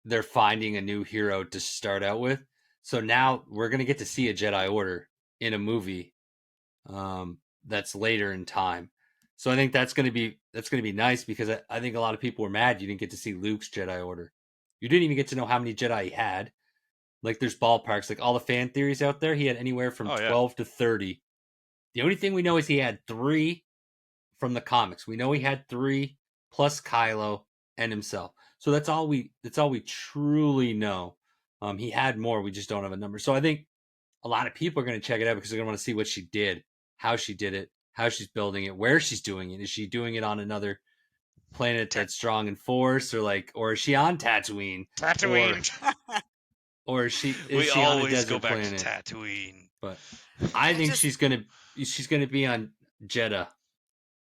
they're finding a new hero to start out with. So now we're gonna get to see a Jedi Order in a movie that's later in time. So I think that's gonna be nice because I think a lot of people were mad you didn't get to see Luke's Jedi Order. You didn't even get to know how many Jedi he had. Like there's ballparks, like all the fan theories out there, he had anywhere from Oh, yeah. 12 to 30. The only thing we know is he had 3 from the comics. We know he had 3 plus Kylo and himself. So that's all we truly know. He had more, we just don't have a number. So I think a lot of people are going to check it out because they're going to want to see what she did, how she did it, how she's building it, where she's doing it. Is she doing it on another planet that's strong in force, or is she on Tatooine? Tatooine. Or is she We on a always desert go back planet? to Tatooine. But I think just- she's gonna be on Jeddah.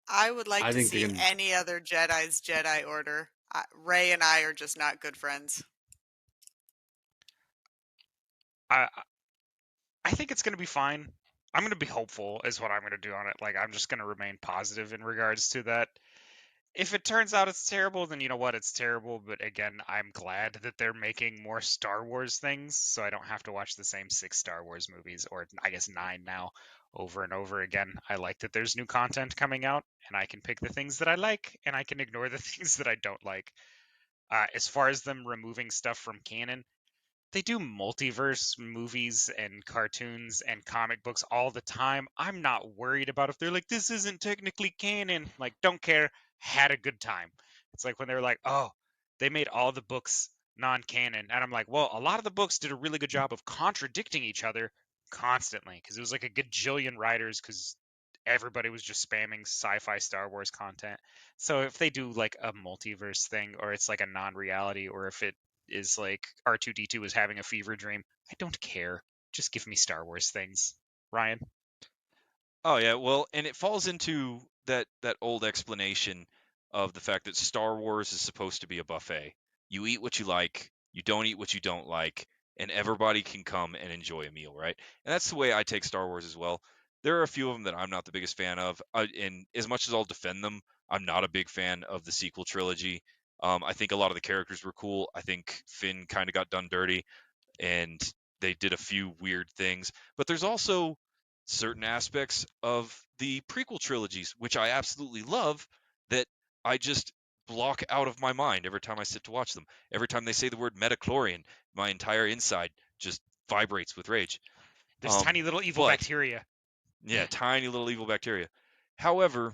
I would like I to think they're see gonna- any other Jedi's Jedi Order. Rey and I are just not good friends. I think it's going to be fine. I'm going to be hopeful is what I'm going to do on it. Like I'm just going to remain positive in regards to that. If it turns out it's terrible, then you know what, it's terrible. But again, I'm glad that they're making more Star Wars things, so I don't have to watch the same 6 Star Wars movies, or I guess 9 now, over and over again. I like that there's new content coming out, and I can pick the things that I like, and I can ignore the things that I don't like. As far as them removing stuff from canon, they do multiverse movies and cartoons and comic books all the time. I'm not worried about if they're like, this isn't technically canon. Like, don't care. Had a good time. It's like when they were like, oh, they made all the books non-canon. And I'm like, well, a lot of the books did a really good job of contradicting each other constantly because it was like a gajillion writers because everybody was just spamming sci-fi Star Wars content. So if they do like a multiverse thing, or it's like a non-reality, or if it is like R2D2 is having a fever dream, I don't care. Just give me Star Wars things. Ryan? Oh yeah, well, and it falls into that old explanation of the fact that Star Wars is supposed to be a buffet. You eat what you like, you don't eat what you don't like, and everybody can come and enjoy a meal, right? And that's the way I take Star Wars as well. There are a few of them that I'm not the biggest fan of, and as much as I'll defend them, I'm not a big fan of the sequel trilogy. I think a lot of the characters were cool. I think Finn kind of got done dirty, and they did a few weird things. But there's also certain aspects of the prequel trilogies, which I absolutely love, that I just block out of my mind every time I sit to watch them. Every time they say the word metachlorian, my entire inside just vibrates with rage. There's tiny little evil bacteria. Yeah, tiny little evil bacteria. However,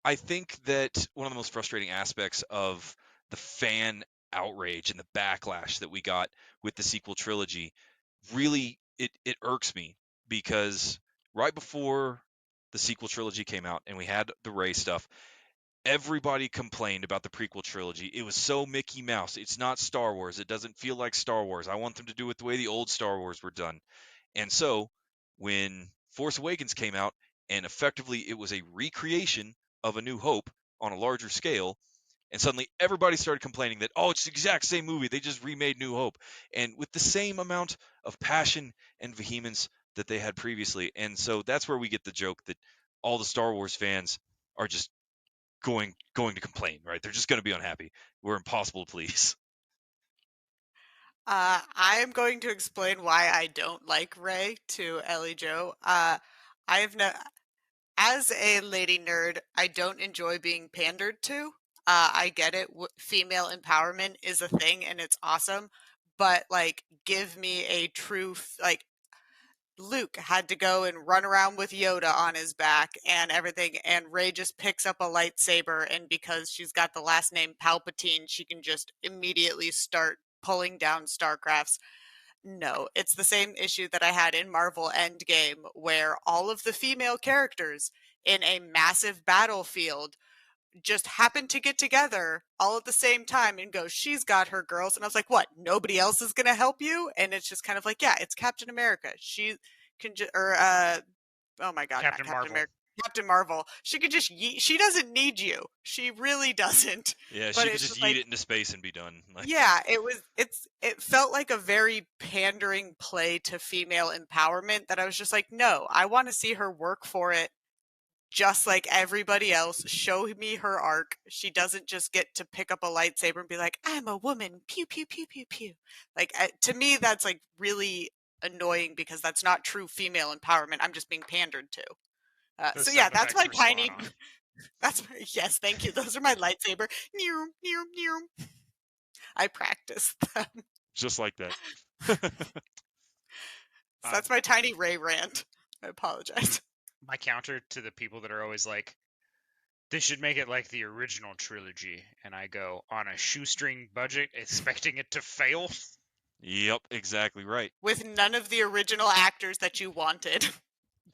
I think that one of the most frustrating aspects of the fan outrage and the backlash that we got with the sequel trilogy really it irks me because right before the sequel trilogy came out and we had the Rey stuff, everybody complained about the prequel trilogy. It was so Mickey Mouse. It's not Star Wars. It doesn't feel like Star Wars. I want them to do it the way the old Star Wars were done. And so when Force Awakens came out and effectively it was a recreation of A New Hope on a larger scale, and suddenly everybody started complaining that, oh, it's the exact same movie. They just remade New Hope. And with the same amount of passion and vehemence that they had previously. And so that's where we get the joke that all the Star Wars fans are just going to complain, right? They're just going to be unhappy. We're impossible to please. I am going to explain why I don't like Rey to Ellie Joe. I have no, as a lady nerd, I don't enjoy being pandered to. I get it. Female empowerment is a thing and it's awesome, but like, give me a true, like, Luke had to go and run around with Yoda on his back and everything, and Rey just picks up a lightsaber, and because she's got the last name Palpatine, she can just immediately start pulling down Starcrafts. No, it's the same issue that I had in Marvel Endgame, where all of the female characters in a massive battlefield just happened to get together all at the same time and go, she's got her girls. And I was like, what? Nobody else is going to help you? And it's just kind of like, yeah, it's Captain America. She can just, oh my God, Captain not Captain Marvel. America. Captain Marvel. She could just she doesn't need you. She really doesn't. Yeah, But she could it's just just yeet like, it into space and be done. Like, yeah, it felt like a very pandering play to female empowerment that I was just like, no, I want to see her work for it just like everybody else. Show me her arc. She doesn't just get to pick up a lightsaber and be like, I'm a woman. Pew, pew, pew, pew, pew. Like, to me, that's like really annoying because that's not true female empowerment. I'm just being pandered to. Those So yeah, sound that's effects my were spot tiny. on. Yes, thank you. Those are my lightsaber. Near, near, near. I practiced them. just like that. So that's my tiny Ray rant. I apologize. My counter to the people that are always like, they should make it like the original trilogy, and I go, on a shoestring budget, expecting it to fail. Yep, exactly right. With none of the original actors that you wanted.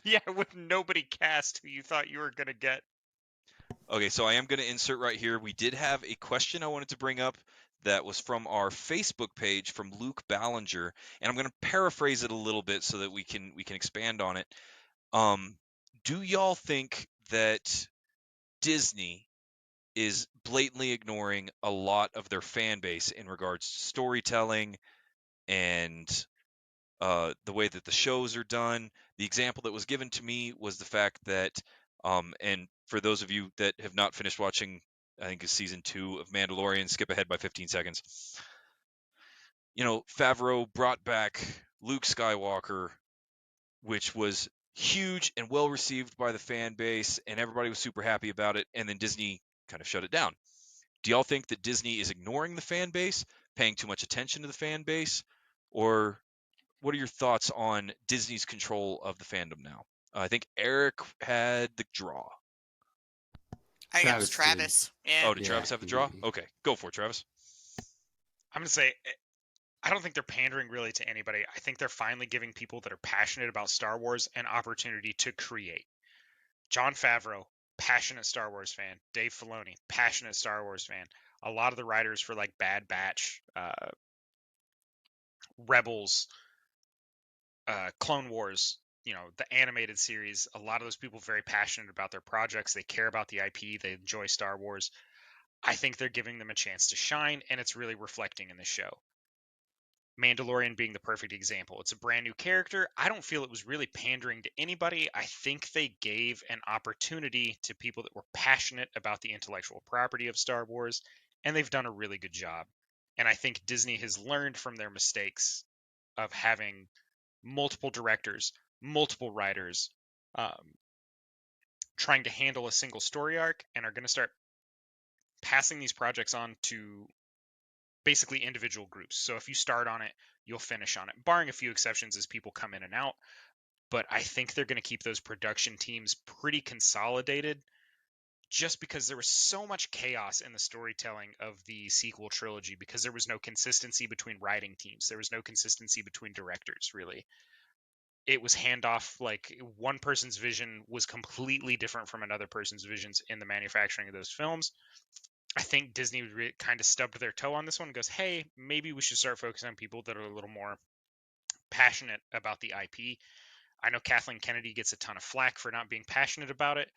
Yeah, with nobody cast who you thought you were gonna get. Okay, so I am going to insert right here. We did have a question I wanted to bring up that was from our Facebook page from Luke Ballinger, and I'm going to paraphrase it a little bit so that we can expand on it. Do y'all think that Disney is blatantly ignoring a lot of their fan base in regards to storytelling and the way that the shows are done? The example that was given to me was the fact that, and for those of you that have not finished watching, I think it's season 2 of Mandalorian, skip ahead by 15 seconds. Favreau brought back Luke Skywalker, which was huge and well received by the fan base, and everybody was super happy about it, and then Disney kind of shut it down. Do y'all think that Disney is ignoring the fan base, paying too much attention to the fan base, or what are your thoughts on Disney's control of the fandom now? I think Eric had the draw. I think it was Travis did. Travis. Yeah. Oh, did Travis have the draw? he- Okay, go for it, Travis. I'm gonna say, I don't think they're pandering really to anybody. I think they're finally giving people that are passionate about Star Wars an opportunity to create. Jon Favreau, passionate Star Wars fan. Dave Filoni, passionate Star Wars fan. A lot of the writers for like Bad Batch, Rebels, Clone Wars, the animated series, a lot of those people very passionate about their projects. They care about the IP. They enjoy Star Wars. I think they're giving them a chance to shine, and it's really reflecting in the show. Mandalorian being the perfect example. It's a brand new character. I don't feel it was really pandering to anybody. I think they gave an opportunity to people that were passionate about the intellectual property of Star Wars, and they've done a really good job. And I think Disney has learned from their mistakes of having multiple directors, multiple writers, trying to handle a single story arc, and are going to start passing these projects on to basically individual groups. So if you start on it, you'll finish on it, barring a few exceptions as people come in and out. But I think they're going to keep those production teams pretty consolidated, just because there was so much chaos in the storytelling of the sequel trilogy, because there was no consistency between writing teams. There was no consistency between directors, really. It was handoff, like one person's vision was completely different from another person's visions in the manufacturing of those films. I think Disney kind of stubbed their toe on this one and goes, hey, maybe we should start focusing on people that are a little more passionate about the IP. I know Kathleen Kennedy gets a ton of flack for not being passionate about it.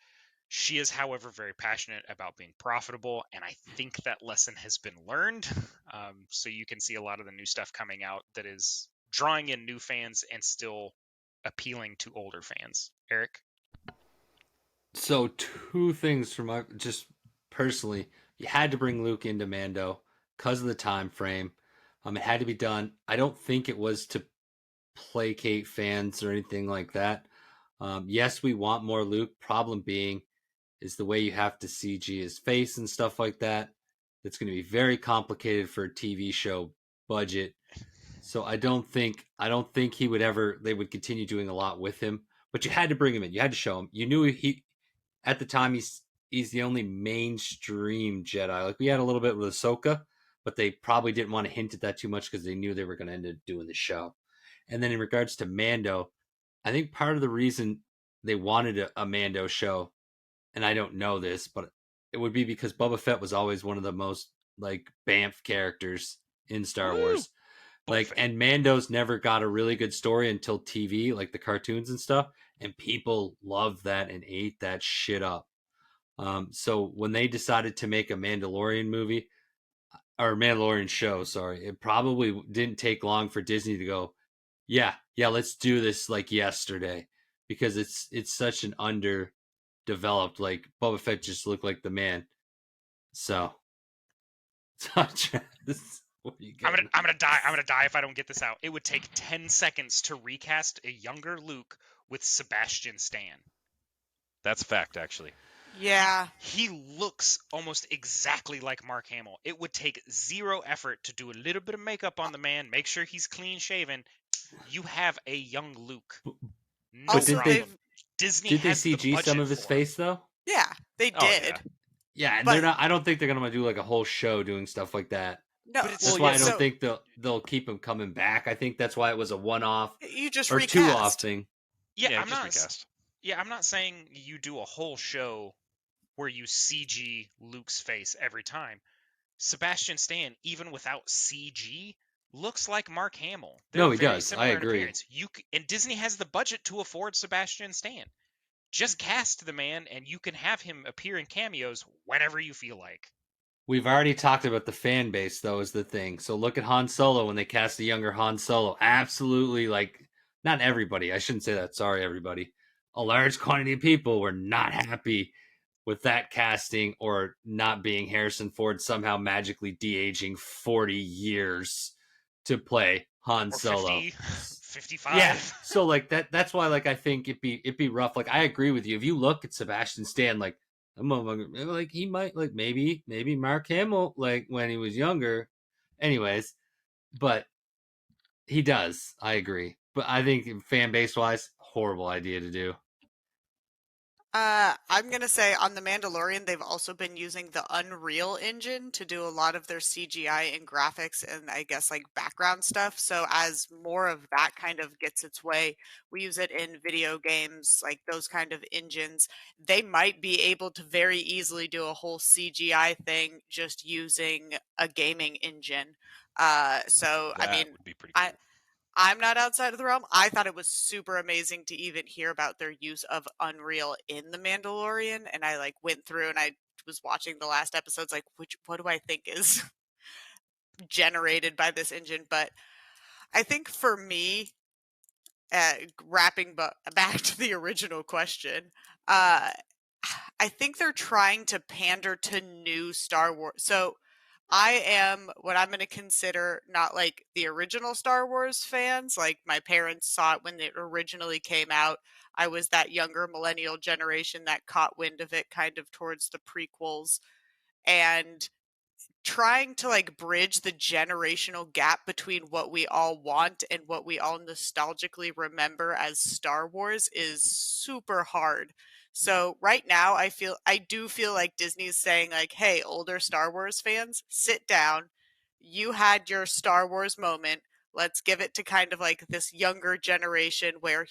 She is, however, very passionate about being profitable, and I think that lesson has been learned. So you can see a lot of the new stuff coming out that is drawing in new fans and still appealing to older fans. Eric? So 2 things from my, just personally, you had to bring Luke into Mando because of the time frame. It had to be done. I don't think it was to placate fans or anything like that. Yes, we want more Luke. Problem being is the way you have to CG his face and stuff like that. That's going to be very complicated for a TV show budget. So I don't think he would ever. They would continue doing a lot with him. But you had to bring him in. You had to show him. You knew he at the time he's the only mainstream Jedi. Like we had a little bit with Ahsoka, but they probably didn't want to hint at that too much because they knew they were going to end up doing the show. And then in regards to Mando, I think part of the reason they wanted a Mando show, and I don't know this, but it would be because Boba Fett was always one of the most like Banff characters in Star Woo! Wars. Boba Like, Fett. and Mando's never got a really good story until TV, like the cartoons and stuff, and people loved that and ate that shit up. So when they decided to make a Mandalorian movie or Mandalorian show, sorry, it probably didn't take long for Disney to go, yeah, let's do this like yesterday, because it's such an underdeveloped, like Boba Fett just looked like the man. So, what are you I'm getting? gonna die. I'm gonna die if I don't get this out. It would take 10 seconds to recast a younger Luke with Sebastian Stan. That's fact, actually. Yeah. He looks almost exactly like Mark Hamill. It would take zero effort to do a little bit of makeup on the man, make sure he's clean shaven. You have a young Luke. No Also, did they- problem. Disney Did they has the CG some budget of his for him. face though? Yeah, they Oh, did. yeah. Yeah, and But- they're not. I don't think they're gonna do like a whole show doing stuff like that. No, But it's- That's well, why yeah, I don't so think they'll keep him coming back. I think that's why it was a one-off you just or recast. two-off thing. Yeah, I'm just not. recast. Yeah, I'm not saying you do a whole show where you CG Luke's face every time. Sebastian Stan, even without CG, looks like Mark Hamill. They're No, he very does. similar I in agree. appearance. And Disney has the budget to afford Sebastian Stan. Just cast the man, and you can have him appear in cameos whenever you feel like. We've already talked about the fan base, though, is the thing. So look at Han Solo when they cast a younger Han Solo. Absolutely, like, not everybody. I shouldn't say that. Sorry, everybody. A large quantity of people were not happy with that casting, or not being Harrison Ford somehow magically de-aging 40 years to play Han Or Solo. 50, 55. Yeah. So like that's why like I think it'd be rough. Like I agree with you. If you look at Sebastian Stan, like like he might like maybe Mark Hamill like when he was younger. Anyways, but he does. I agree. But I think fan base wise, horrible idea to do. I'm gonna say on The Mandalorian, they've also been using the Unreal Engine to do a lot of their CGI and graphics and I guess like background stuff. So as more of that kind of gets its way, we use it in video games, like those kind of engines. They might be able to very easily do a whole CGI thing just using a gaming engine. So That I mean, would be pretty cool. I'm not outside of the realm. I thought it was super amazing to even hear about their use of Unreal in The Mandalorian, and I like went through and I was watching the last episodes, like what do I think is generated by this engine? But I think for me, wrapping back to the original question, I think they're trying to pander to new Star Wars. So I am what I'm going to consider not like the original Star Wars fans. Like my parents saw it when it originally came out. I was that younger millennial generation that caught wind of it kind of towards the prequels and trying to like bridge the generational gap between what we all want and what we all nostalgically remember as Star Wars is super hard. So right now I do feel like Disney's saying like, "Hey, older Star Wars fans, sit down. You had your Star Wars moment. Let's give it to kind of like this younger generation where,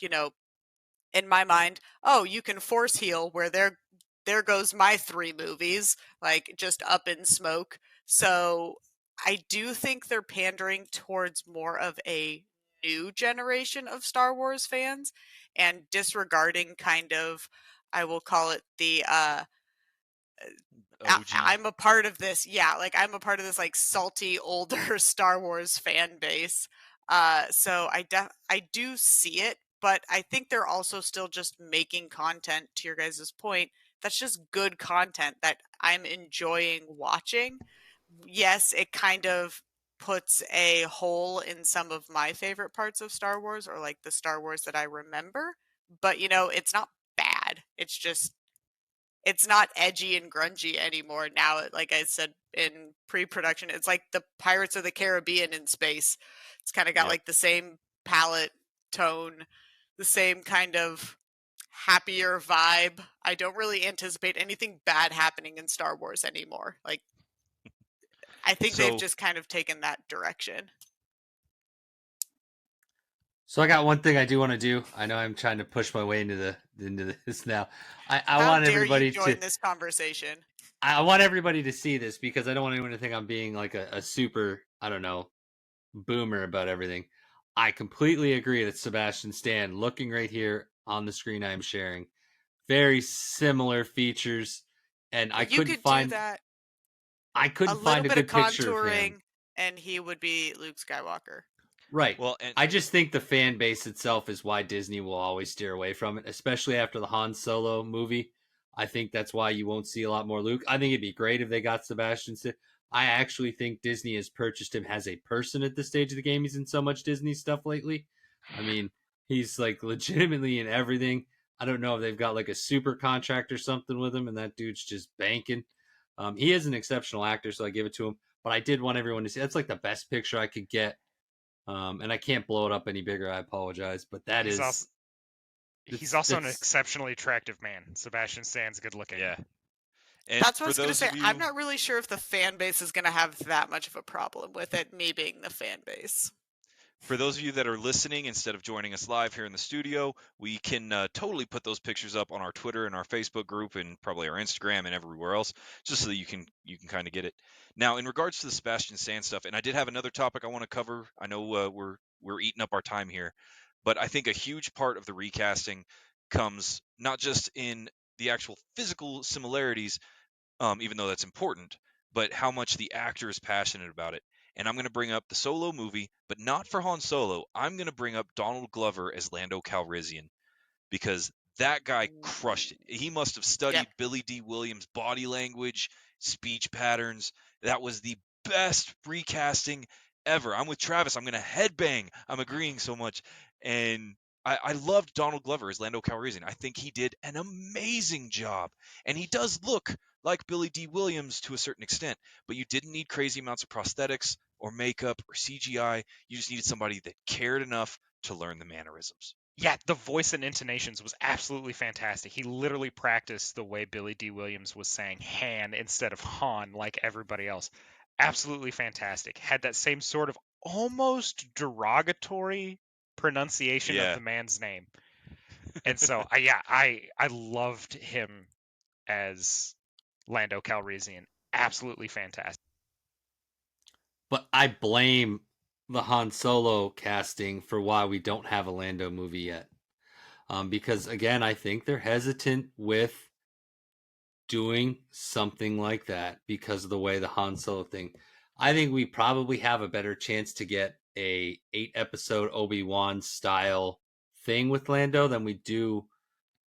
in my mind, oh, you can force heal where there goes my 3 movies, like just up in smoke." So I do think they're pandering towards more of a new generation of Star Wars fans and disregarding kind of, I will call it the OG. I'm a part of this. Yeah, like I'm a part of this like salty older Star Wars fan base. So I do see it, but I think they're also still just making content, to your guys' point. That's just good content that I'm enjoying watching. Yes, it kind of puts a hole in some of my favorite parts of Star Wars, or like the Star Wars that I remember, but it's not bad. It's not edgy and grungy anymore. Now, like I said in pre-production, it's like the Pirates of the Caribbean in space. It's kind of got Yep. like the same palette tone, the same kind of happier vibe. I don't really anticipate anything bad happening in Star Wars anymore. Like, I think they've So- just kind of taken that direction. So I got one thing I do want to do. I know I'm trying to push my way into this now. I How want dare everybody you join to this conversation? I want everybody to see this because I don't want anyone to think I'm being like a super, I don't know, boomer about everything. I completely agree that Sebastian Stan, looking right here on the screen I'm sharing, very similar features, and I You couldn't could do find that. I A couldn't little find a bit of good picture of him. contouring, and he would be Luke Skywalker. Right. Well, and I just think the fan base itself is why Disney will always steer away from it, especially after the Han Solo movie. I think that's why you won't see a lot more Luke. I think it'd be great if they got Sebastian. I actually think Disney has purchased him as a person at this stage of the game. He's in so much Disney stuff lately. I mean, he's like legitimately in everything. I don't know if they've got like a super contract or something with him, and that dude's just banking. He is an exceptional actor, so I give it to him. But I did want everyone to see. That's like the best picture I could get, and I can't blow it up any bigger. I apologize, but that He's is also he's also an exceptionally attractive man. Sebastian Stan's good looking. yeah. And That's what I for was going to those say. of you, I'm not really sure if the fan base is going to have that much of a problem with it, me being the fan base. For those of you that are listening, instead of joining us live here in the studio, we can totally put those pictures up on our Twitter and our Facebook group and probably our Instagram and everywhere else, just so that you can kind of get it. Now, in regards to the Sebastian Stan stuff, and I did have another topic I want to cover. I know we're eating up our time here, but I think a huge part of the recasting comes not just in the actual physical similarities, even though that's important, but how much the actor is passionate about it. And I'm going to bring up the Solo movie, but not for Han Solo. I'm going to bring up Donald Glover as Lando Calrissian because that guy crushed it. He must have studied Billy D. Williams' body language, speech patterns. That was the best recasting ever. I'm with Travis. I'm going to headbang. I'm agreeing so much. And I loved Donald Glover as Lando Calrissian. I think he did an amazing job. And he does look like Billy D. Williams to a certain extent, but you didn't need crazy amounts of prosthetics or makeup or CGI. You just needed somebody that cared enough to learn the mannerisms. Yeah, the voice and intonations was absolutely fantastic. He literally practiced the way Billy D. Williams was saying Han instead of Han, like everybody else. Absolutely fantastic. Had that same sort of almost derogatory pronunciation of the man's name. And so, I loved him as Lando Calrissian. Absolutely fantastic. But I blame the Han Solo casting for why we don't have a Lando movie yet. Because again, I think they're hesitant with doing something like that because of the way the Han Solo thing. I think we probably have a better chance to get a 8-episode Obi-Wan style thing with Lando than we do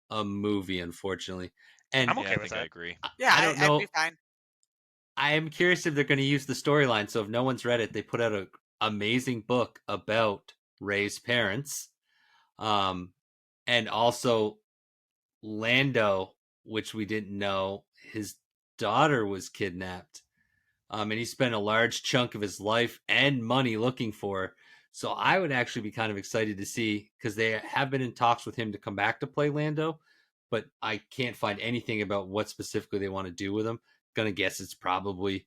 a movie, unfortunately. And I'm okay with think that. I agree. Yeah, I don't know. I'd be fine. I am curious if they're going to use the storyline. So if no one's read it, they put out an amazing book about Rey's parents, and also Lando, which we didn't know, his daughter was kidnapped, and he spent a large chunk of his life and money looking for her. So I would actually be kind of excited to see, because they have been in talks with him to come back to play Lando, but I can't find anything about what specifically they want to do with him. Gonna guess it's probably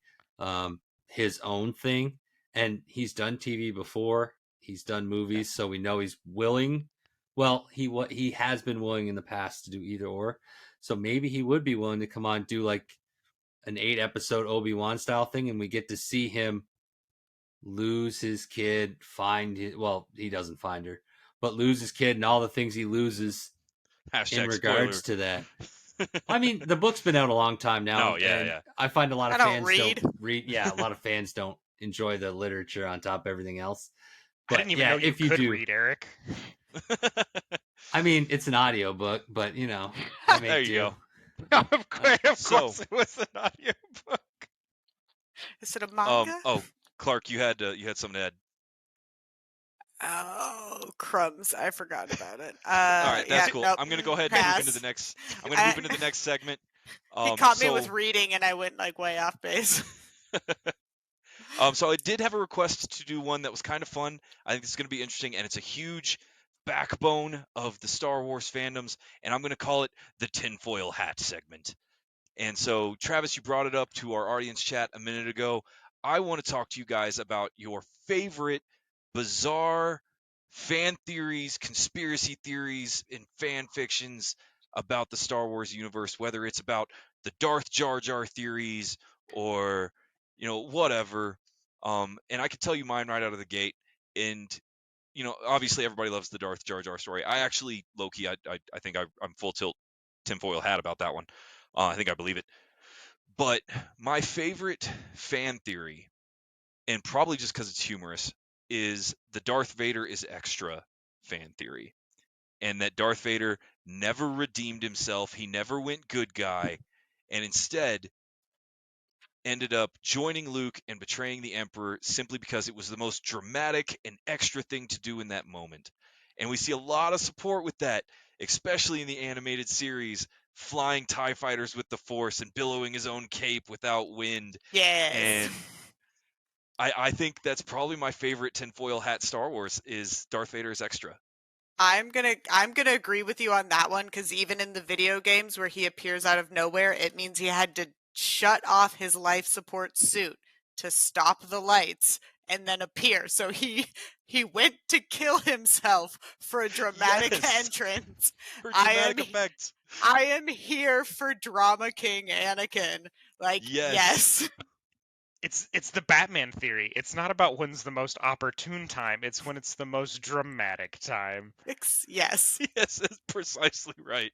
his own thing, and he's done TV before, he's done movies, so we know he's willing. Well, he has been willing in the past to do either or, so maybe he would be willing to come on, do like an 8-episode Obi-Wan style thing, and we get to see him lose his kid, find his, well, he doesn't find her, but lose his kid and all the things he loses in regards to that. I mean, the book's been out a long time now. I find a lot of fans don't read. Yeah, a lot of fans don't enjoy the literature on top of everything else. But I didn't even know you could read, Eric. I mean, it's an audio book, but I there you go. Of course, it was an audio book. Is it a manga? Clark, you had something to add. Oh, crumbs! I forgot about it. All right, that's cool. Nope, I'm gonna go ahead and move into the next. I'm gonna move into the next segment. He caught me with reading, and I went like way off base. So I did have a request to do one that was kind of fun. I think it's going to be interesting, and it's a huge backbone of the Star Wars fandoms, and I'm going to call it the tinfoil hat segment. And so, Travis, you brought it up to our audience chat a minute ago. I want to talk to you guys about your favorite bizarre fan theories, conspiracy theories, and fan fictions about the Star Wars universe, whether it's about the Darth Jar Jar theories or, whatever. And I can tell you mine right out of the gate. And, obviously everybody loves the Darth Jar Jar story. I actually, low-key, I think I'm full tilt tinfoil hat about that one. I think I believe it. But my favorite fan theory, and probably just because it's humorous, is the Darth Vader is extra fan theory. And that Darth Vader never redeemed himself. He never went good guy, and instead ended up joining Luke and betraying the Emperor simply because it was the most dramatic and extra thing to do in that moment. And we see a lot of support with that, especially in the animated series, flying TIE fighters with the Force and billowing his own cape without wind. Yes. And I think that's probably my favorite tinfoil hat Star Wars is Darth Vader is extra. I'm gonna agree with you on that one, because even in the video games where he appears out of nowhere, it means he had to shut off his life support suit to stop the lights and then appear. So he went to kill himself for a dramatic Yes. entrance. For I dramatic am- effect. I am here for Drama King Anakin. Like, yes. It's the Batman theory. It's not about when's the most opportune time. It's when it's the most dramatic time. Yes. Yes, that's precisely right.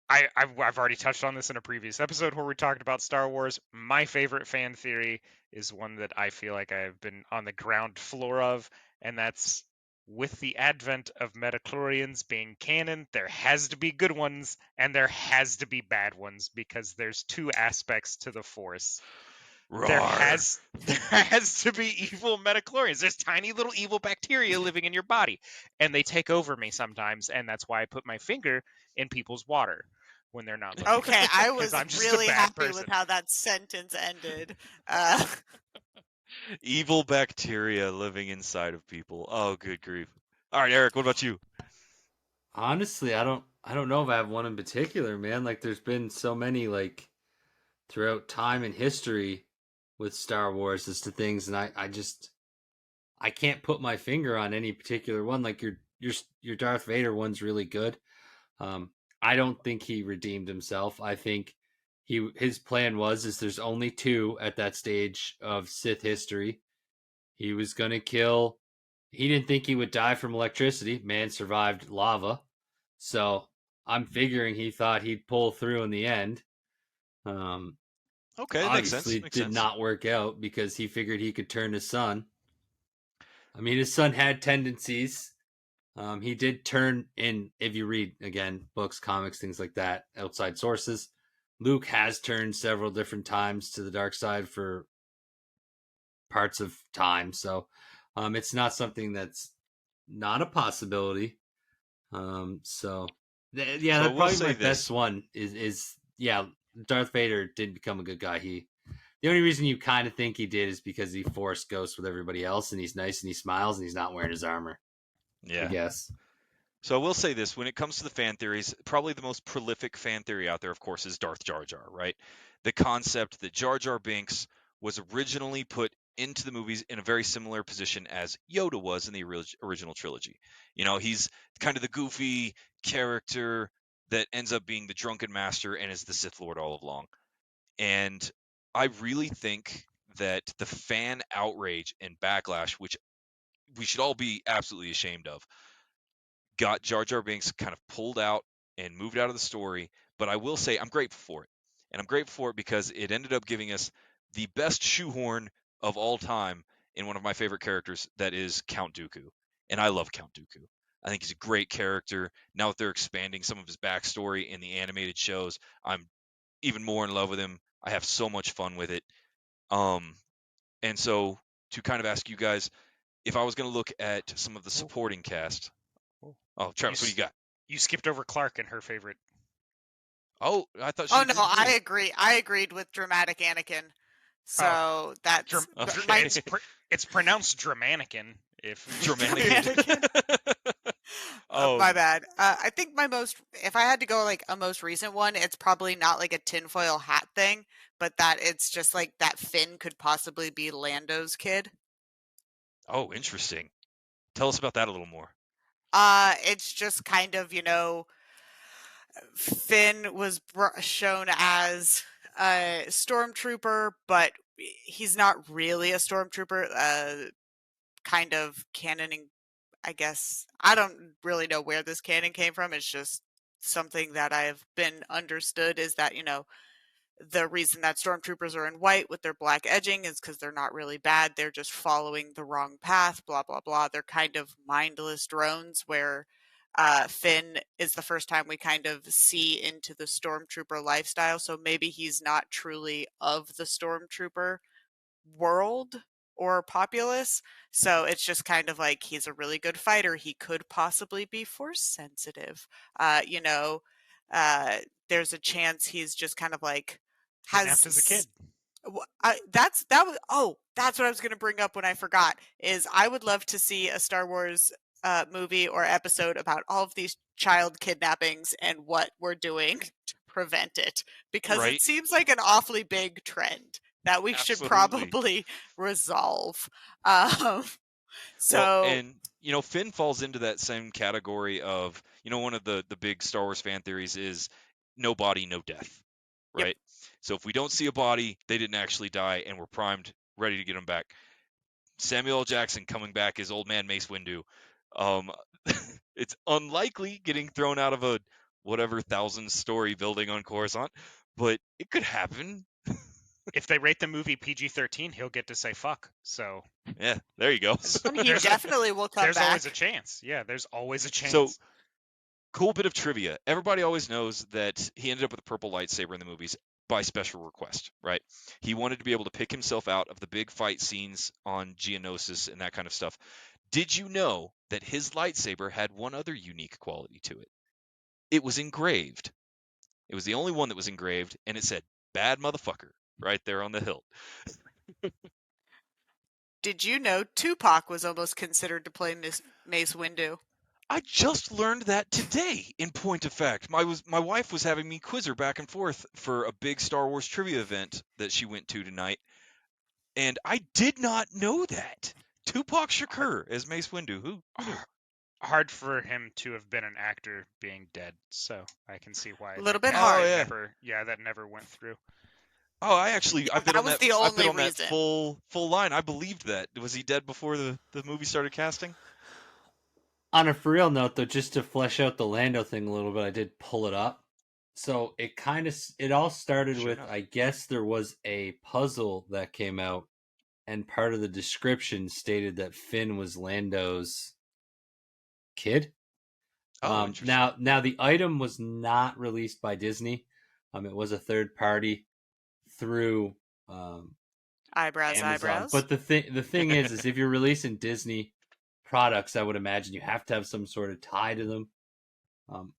I've already touched on this in a previous episode where we talked about Star Wars. My favorite fan theory is one that I feel like I've been on the ground floor of, and that's with the advent of metachlorians being canon, there has to be good ones and there has to be bad ones, because there's two aspects to the Force. There has to be evil metachlorians. There's tiny little evil bacteria living in your body, and they take over me sometimes, and that's why I put my finger in people's water when they're not looking. Okay, I 'Cause was I'm just a really bad happy person. with how that sentence ended. Evil bacteria living inside of people. Oh, good grief. All right, Eric, what about you? Honestly, I don't know if I have one in particular, man. Like there's been so many like throughout time and history with Star Wars as to things, and I can't put my finger on any particular one. Like your Darth Vader one's really good. I don't think he redeemed himself. I think his plan is there's only two at that stage of Sith history. He was gonna kill. He didn't think he would die from electricity. Man survived lava, so I'm figuring he thought he'd pull through in the end. Okay, that makes sense. Obviously, it did not work out because he figured he could turn his son. I mean, his son had tendencies. He did turn in, if you read, again, books, comics, things like that, outside sources, Luke has turned several different times to the dark side for parts of time. So it's not something that's not a possibility. So that's probably my best one is Darth Vader didn't become a good guy. The only reason you kind of think he did is because he Force ghosts with everybody else, and he's nice and he smiles and he's not wearing his armor. Yeah. I guess. So I will say this, when it comes to the fan theories, probably the most prolific fan theory out there, of course, is Darth Jar Jar, right? The concept that Jar Jar Binks was originally put into the movies in a very similar position as Yoda was in the original trilogy. He's kind of the goofy character that ends up being the drunken master and is the Sith Lord all along. And I really think that the fan outrage and backlash, which we should all be absolutely ashamed of, got Jar Jar Binks kind of pulled out and moved out of the story. But I will say I'm grateful for it. And I'm grateful for it because it ended up giving us the best shoehorn of all time in one of my favorite characters, that is Count Dooku. And I love Count Dooku. I think he's a great character. Now that they're expanding some of his backstory in the animated shows, I'm even more in love with him. I have so much fun with it. And so to kind of ask you guys, if I was going to look at some of the supporting cast. Oh, Travis, what do you got? You skipped over Clark and her favorite. Oh, I thought she Oh no, agreed with I me. agree. I agreed with dramatic Anakin. So that's Okay. It's pronounced Dramanican. If Dramatic. my bad. I think if I had to go like a most recent one, it's probably not like a tinfoil hat thing, but that it's just like that Finn could possibly be Lando's kid. Oh, interesting. Tell us about that a little more. It's just kind of, Finn was shown as a stormtrooper, but he's not really a stormtrooper. Kind of canoning, I guess. I don't really know where this canon came from. It's just something that I've been understood is that, the reason that stormtroopers are in white with their black edging is because they're not really bad. They're just following the wrong path, blah, blah, blah. They're kind of mindless drones where Finn is the first time we kind of see into the stormtrooper lifestyle. So maybe he's not truly of the stormtrooper world or populace. So it's just kind of like he's a really good fighter. He could possibly be force sensitive. There's a chance he's just kind of like Kidnapped as a kid. that's what I was going to bring up when I forgot is I would love to see a Star Wars movie or episode about all of these child kidnappings and what we're doing to prevent it, because Right. it seems like an awfully big trend that we should Absolutely. probably resolve. Well, So and Finn falls into that same category of, one of the big Star Wars fan theories is no body, no death, Yep. right? So if we don't see a body, they didn't actually die, and we're primed, ready to get them back. Samuel L. Jackson coming back as old man Mace Windu. It's unlikely getting thrown out of a whatever 1,000-story building on Coruscant, but it could happen. If they rate the movie PG-13, he'll get to say fuck. So Yeah, there you go. he definitely will come there's back. always a chance. Yeah, there's always a chance. So, cool bit of trivia. Everybody always knows that he ended up with a purple lightsaber in the movies by special request, right? He wanted to be able to pick himself out of the big fight scenes on Geonosis and that kind of stuff. Did you know that his lightsaber had one other unique quality to it? It was engraved. It was the only one that was engraved, and it said, "Bad motherfucker," right there on the hilt. Did you know Tupac was almost considered to play Mace Windu? I just learned that today, in point of fact. My wife was having me quiz her back and forth for a big Star Wars trivia event that she went to tonight, and I did not know that. Tupac Shakur as Mace Windu. Who knew? Hard for him to have been an actor being dead, so I can see why. A little bit that hard. that never went through. Oh, I bet that on was that. the I only bet on reason. that full line. I believed that. Was he dead before the movie started casting? On a for real note, though, just to flesh out the Lando thing a little bit, I did pull it up. So it all started Sure with, enough. I guess there was a puzzle that came out, and part of the description stated that Finn was Lando's kid. Oh, interesting. Now the item was not released by Disney. It was a third party through Eyebrows, Amazon. eyebrows. But the thing is if you're releasing Disney products, I would imagine you have to have some sort of tie to them.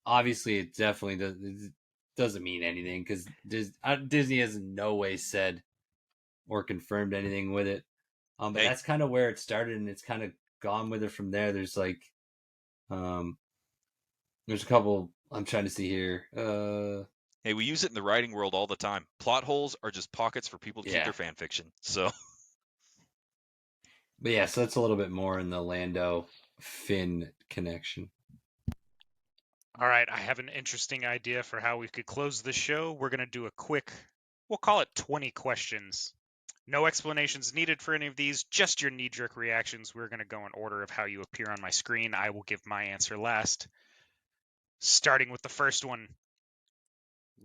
Obviously, it definitely doesn't mean anything because Disney has in no way said or confirmed anything with it. But Hey. that's kind of where it started, and it's kind of gone with it from there. There's like, there's a couple. I'm trying to see here. Hey, we use it in the writing world all the time. Plot holes are just pockets for people to keep Yeah. their fan fiction. So, But yeah, so that's a little bit more in the Lando Finn connection. All right, I have an interesting idea for how we could close the show. We're going to do a quick, we'll call it 20 questions. No explanations needed for any of these, just your knee-jerk reactions. We're going to go in order of how you appear on my screen. I will give my answer last. Starting with the first one.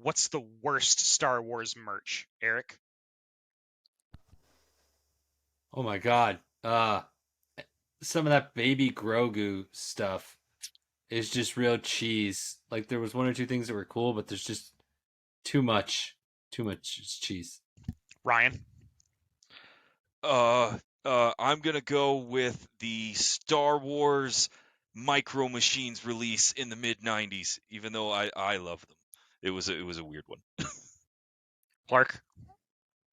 What's the worst Star Wars merch, Eric? Oh my god. Some of that baby Grogu stuff is just real cheese. Like there was one or two things that were cool, but there's just too much cheese. Ryan? I'm gonna go with the Star Wars Micro Machines release in the mid '90s. Even though I love them, it was a weird one. Clark?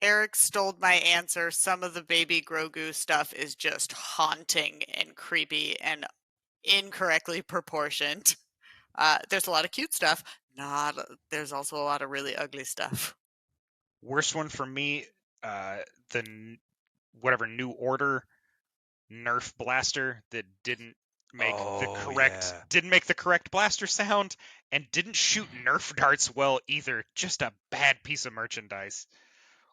Eric stole my answer. Some of the baby Grogu stuff is just haunting and creepy and incorrectly proportioned. There's a lot of cute stuff. There's also a lot of really ugly stuff. Worst one for me, the whatever New Order Nerf blaster that didn't didn't make the correct blaster sound, and didn't shoot Nerf darts well either. Just a bad piece of merchandise.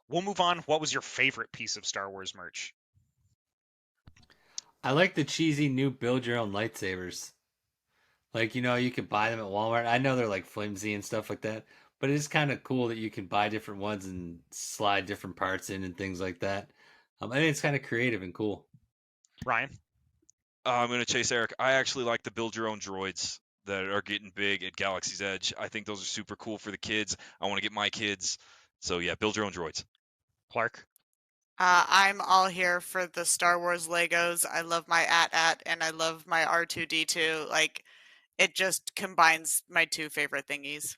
We'll move on. What was your favorite piece of Star Wars merch? I like the cheesy new build your own lightsabers. Like, you can buy them at Walmart. I know they're like flimsy and stuff like that, but it's kind of cool that you can buy different ones and slide different parts in and things like that. I think it's kind of creative and cool. Ryan? I'm going to chase Eric. I actually like the build your own droids that are getting big at Galaxy's Edge. I think those are super cool for the kids. I want to get my kids. So yeah, build your own droids. Clark? I'm all here for the Star Wars Legos. I love my AT-AT and I love my R2-D2. Like, it just combines my two favorite thingies.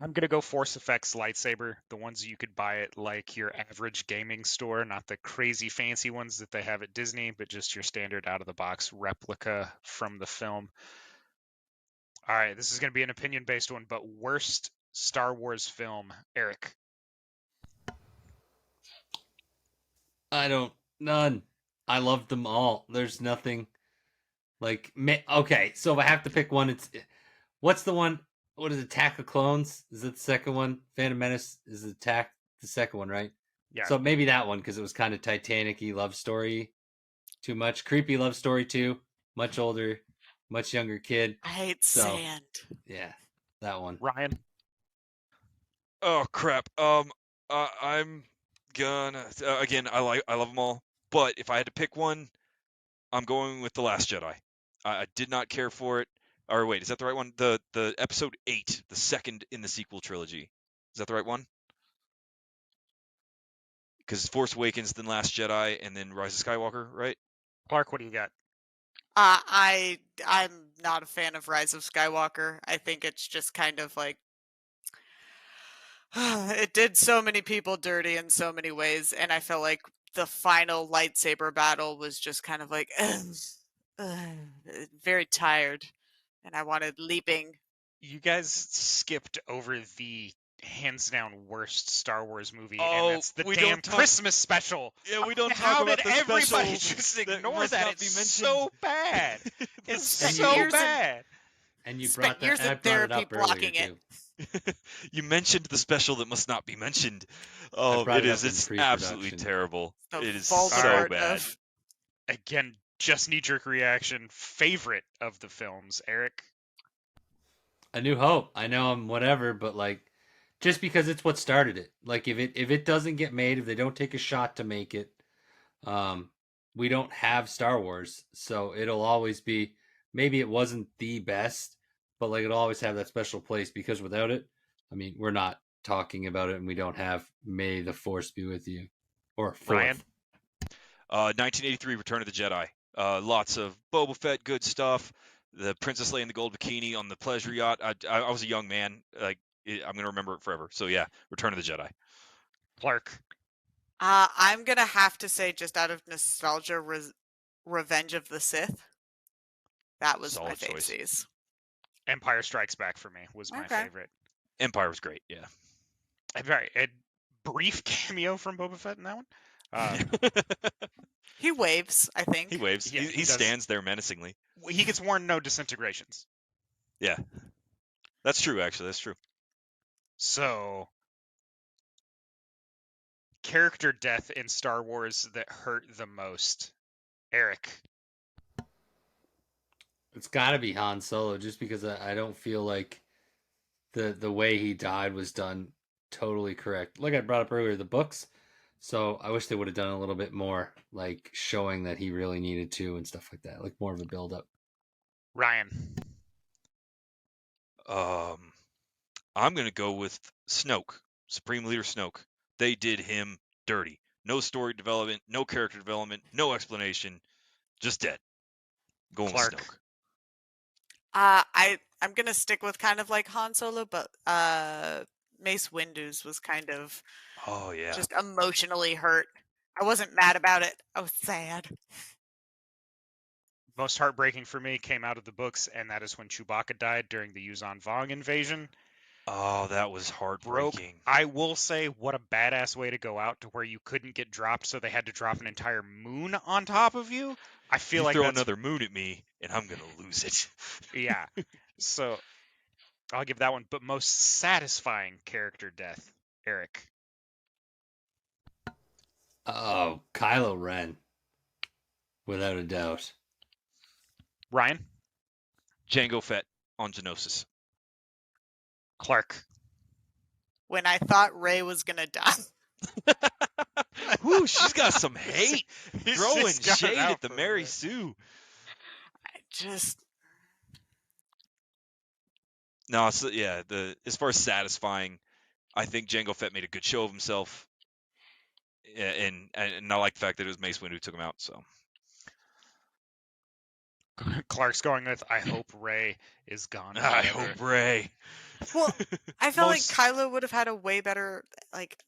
I'm going to go Force Effects lightsaber, the ones you could buy at like your average gaming store, not the crazy fancy ones that they have at Disney, but just your standard out of the box replica from the film. All right, this is going to be an opinion based one, but worst Star Wars film, Eric? None. I loved them all. There's nothing like, okay, so if I have to pick one, what's the one? What is it? Attack of Clones? Is it the second one? Phantom Menace is the second one, right? Yeah. So maybe that one, because it was kind of Titanic-y love story. Too much. Creepy love story too. Much older, much younger kid. I hate sand. Yeah, that one. Ryan? Oh crap. I'm gonna again. I love them all, but if I had to pick one, I'm going with The Last Jedi. I did not care for it. Or wait, is that the right one? The episode 8, the second in the sequel trilogy. Is that the right one? Because Force Awakens, then Last Jedi, and then Rise of Skywalker, right? Clark, what do you got? I'm not a fan of Rise of Skywalker. I think it's just kind of like it did so many people dirty in so many ways, and I felt like the final lightsaber battle was just kind of like very tired, and I wanted leaping. You guys skipped over the hands down worst Star Wars movie, Oh, and that's the we damn don't talk- Christmas special. Yeah, we don't How talk about did the everybody special just that ignore must that? not It's be mentioned. so bad. It's Spent so years in- bad. And you Spent brought that. years And I in brought it therapy up earlier blocking it. too. You mentioned the special that must not be mentioned. I Oh, brought it it is. up in It's pre-production. absolutely terrible. The It is Voldemort so Voldemort bad. of Again, just knee-jerk reaction. Favorite of the films, Eric? A New Hope. I know I'm whatever, but like, just because it's what started it. Like, if it doesn't get made, if they don't take a shot to make it, we don't have Star Wars, so it'll always be. Maybe it wasn't the best, but like it'll always have that special place, because without it, I mean, we're not talking about it, and we don't have May the Force be with you, or fourth. Ryan? 1983 Return of the Jedi. Lots of Boba Fett, good stuff. The Princess Leia in the gold bikini on the pleasure yacht. I was a young man. Like, I'm gonna remember it forever. So yeah, Return of the Jedi. Clark? I'm gonna have to say, just out of nostalgia, Revenge of the Sith. That was my Solid choice. favesies. Empire Strikes Back for me was my Okay. favorite. Empire was great. Yeah. A brief cameo from Boba Fett in that one. He waves, I think. He waves. Yeah, he he does. stands there menacingly. He gets warned no disintegrations. Yeah. That's true. Actually, that's true. So, character death in Star Wars that hurt the most, Eric? It's got to be Han Solo, just because I don't feel like the way he died was done totally correct. Like I brought up earlier, the books. So I wish they would have done a little bit more, like showing that he really needed to and stuff like that, like more of a build up. Ryan? I'm gonna go with Snoke, Supreme Leader Snoke. They did him dirty. No story development, no character development, no explanation, just dead. Going Clark. with Snoke. I'm gonna stick with kind of like Han Solo, but Mace Windu's was kind of Oh yeah. just emotionally hurt. I wasn't mad about it. I was sad. Most heartbreaking for me came out of the books, and that is when Chewbacca died during the Yuuzhan Vong invasion. Oh, that was heartbreaking. I will say, what a badass way to go out to where you couldn't get dropped, so they had to drop an entire moon on top of you. I feel You like throw that's another moon at me, and I'm gonna lose it. yeah. So I'll give that one. But most satisfying character death, Eric. Oh, Kylo Ren, without a doubt. Ryan, Jango Fett on Geonosis. Clark. When I thought Ray was gonna die. Whoo, she's got some hate. He's Throwing just got it shade out at the for Mary Ray. Sue. I just No, so yeah, as far as satisfying, I think Jango Fett made a good show of himself, and I like the fact that it was Mace Windu who took him out. So Clark's going with, I hope Ray is gone. I forever." hope Ray. Well, I felt like Most- Kylo would have had a way better like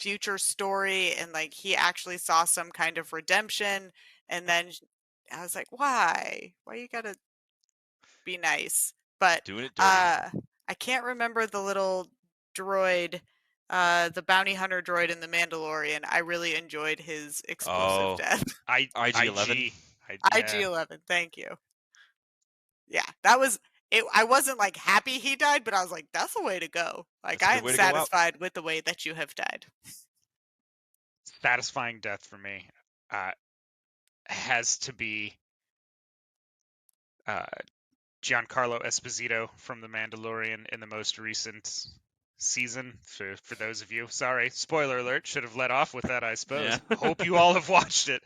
future story, and like he actually saw some kind of redemption, and then I was like, why you gotta be nice? But Doing it dirty. I can't remember the little droid, the bounty hunter droid in the Mandalorian. I really enjoyed his explosive Oh. death. IG-11. IG-11, thank you. Yeah, that was it. I wasn't like happy he died, but I was like, that's the way to go. Like, That's a I good am way to go out. satisfied with the way that you have died. Satisfying death for me has to be Giancarlo Esposito from The Mandalorian in the most recent season. For those of you, sorry, spoiler alert, should have let off with that, I suppose. Yeah. Hope you all have watched it.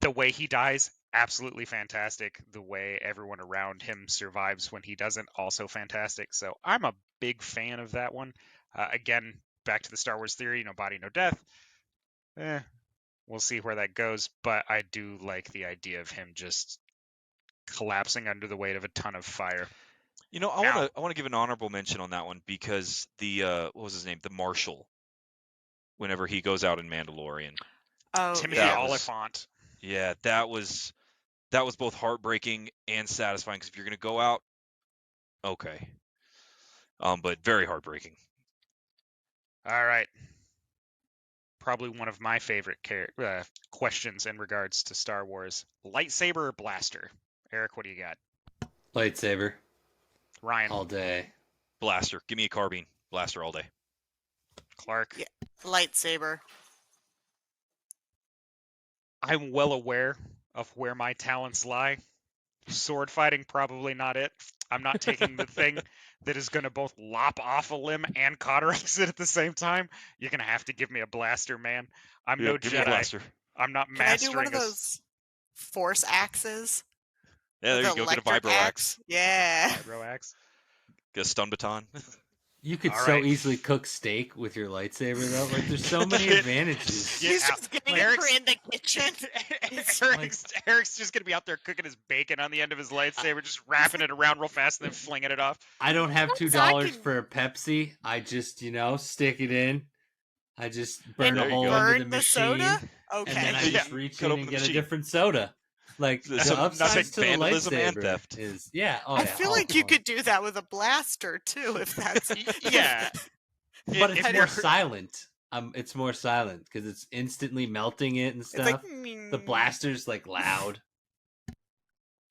The way he dies, absolutely fantastic. The way everyone around him survives when he doesn't, also fantastic. So I'm a big fan of that one. Again, back to the Star Wars theory, body, no death. We'll see where that goes, but I do like the idea of him just collapsing under the weight of a ton of fire. I Now- want to give an honorable mention on that one because the what was his name? The Marshal. Whenever he goes out in Mandalorian. Oh, Timothy that yeah. was- Oliphant. Yeah, that was both heartbreaking and satisfying because if you're gonna go out, okay. But very heartbreaking. All right. Probably one of my favorite questions in regards to Star Wars. Lightsaber or blaster? Eric, what do you got? Lightsaber Ryan, all day. Blaster. Give me a carbine. Blaster all day. Clark. Yeah. Lightsaber. I'm well aware of where my talents lie. Sword fighting, probably not it. I'm not taking the thing that is going to both lop off a limb and cauterize it at the same time. You're going to have to give me a blaster, man. I'm no give me a Jedi. blaster. I'm not Can I do one mastering of a those force axes? Yeah, there The you go. Get a electric vibro axe. Yeah. vibro axe. Get a stun baton. You could All so right. easily cook steak with your lightsaber, though. Like, there's so many advantages. Yeah, He's just getting Eric's- her in the kitchen. Eric's just going to be out there cooking his bacon on the end of his lightsaber, just wrapping it around real fast and then flinging it off. I don't have $2 Exactly. for a Pepsi. I just, stick it in. I just burn And a there you hole go. into burn the the machine, soda? and Okay. then I Yeah, just reach cut in open and the get a machine. different soda. Like the There's upside to the vandalism and lightsaber theft. is, yeah. Oh, I yeah, feel all like you fun. could do that with a blaster too, if that's Yeah. but If it's we're- more silent. It's more silent because it's instantly melting it and It's stuff. like The blaster's like loud.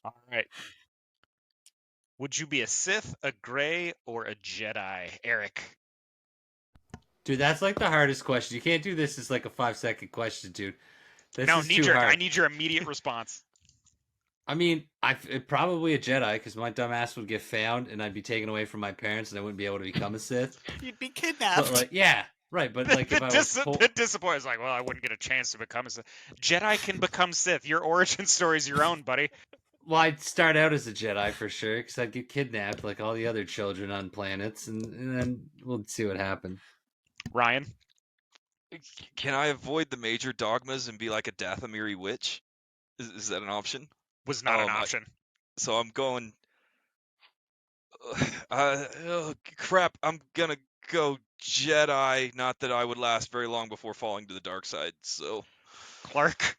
All right. Would you be a Sith, a Grey, or a Jedi, Eric? Dude, that's like the hardest question. You can't do this as like a 5-second question, dude. This No, is knee too jerk. hard. I need your immediate response. I mean, probably a Jedi because my dumbass would get found and I'd be taken away from my parents and I wouldn't be able to become a Sith. you'd be kidnapped. But like, yeah, right. But like, if I was told, The disappointment is like, well, I wouldn't get a chance to become a Sith. Jedi can become Sith. Your origin story is your own, buddy. well, I'd start out as a Jedi for sure because I'd get kidnapped like all the other children on planets, and then we'll see what happens. Ryan, Can I avoid the major dogmas and be like a Dathomiri witch? Is that an option? was not an Oh, my- option. So I'm going. Oh, crap! I'm gonna go Jedi. Not that I would last very long before falling to the dark side. So Clark,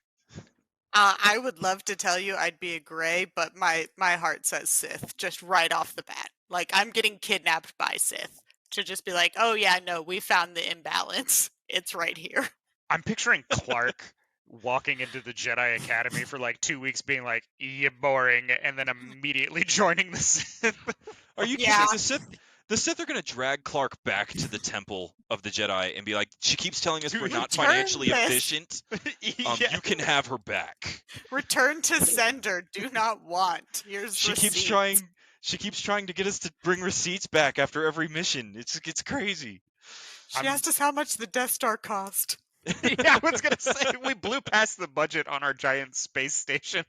I would love to tell you I'd be a Grey, but my heart says Sith just right off the bat. Like, I'm getting kidnapped by Sith to just be like, oh yeah, no, we found the imbalance. It's right here. I'm picturing Clark walking into the Jedi Academy for like 2 weeks being like, "Yeah, boring," and then immediately joining the Sith. Are you Yeah. kidding? The Sith are going to drag Clark back to the Temple of the Jedi and be like, she keeps telling us we're not Return financially this. efficient. Yeah. You can have her back. Return to sender. Do not want. Here's She keeps receipts. trying to get us to bring receipts back after every mission. It's crazy. She I'm- asked us how much the Death Star cost. Yeah, I was gonna say we blew past the budget on our giant space station,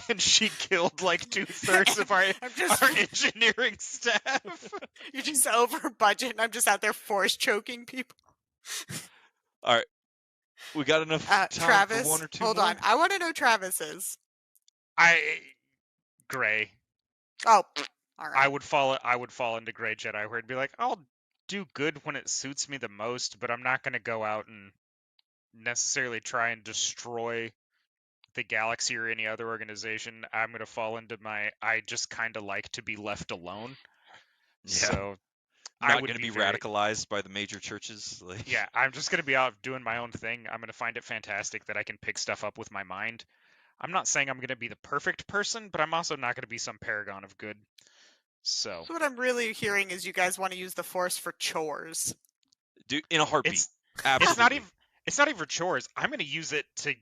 and she killed like 2/3 of our I'm just, our engineering staff. you're just over budget, and I'm just out there force choking people. We got enough time Travis, for one or two hold more? on. I want to know Travis's. Gray. Oh, all right. I would fall into Gray Jedi, where it'd be like, I'll do good when it suits me the most, but I'm not gonna go out and necessarily try and destroy the galaxy or any other organization. I'm gonna fall into I just kind of like to be left alone. Yeah. So I Not would going to be very- radicalized by the major churches. Like, Yeah, I'm just gonna be out doing my own thing. I'm gonna find it fantastic that I can pick stuff up with my mind. I'm not saying I'm gonna be the perfect person, but I'm also not gonna be some paragon of good. So So what I'm really hearing is you guys want to use the Force for chores. dude, in a heartbeat. it's Absolutely. it's not even for chores. I'm gonna use it to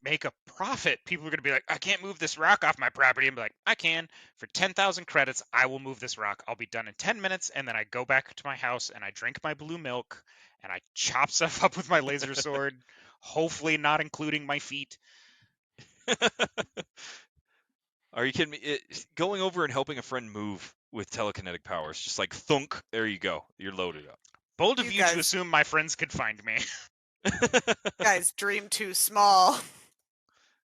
make a profit. People are gonna be like, I can't move this rock off my property. And be like, I can. For 10,000 credits, I will move this rock. I'll be done in 10 minutes, and then I go back to my house and I drink my blue milk and I chop stuff up with my laser sword. Hopefully, not including my feet. Are you kidding me? Going over and helping a friend move with telekinetic powers, just like thunk, there you go. You're loaded up. Bold of You you guys- to assume my friends could find me. Guys, dream too small.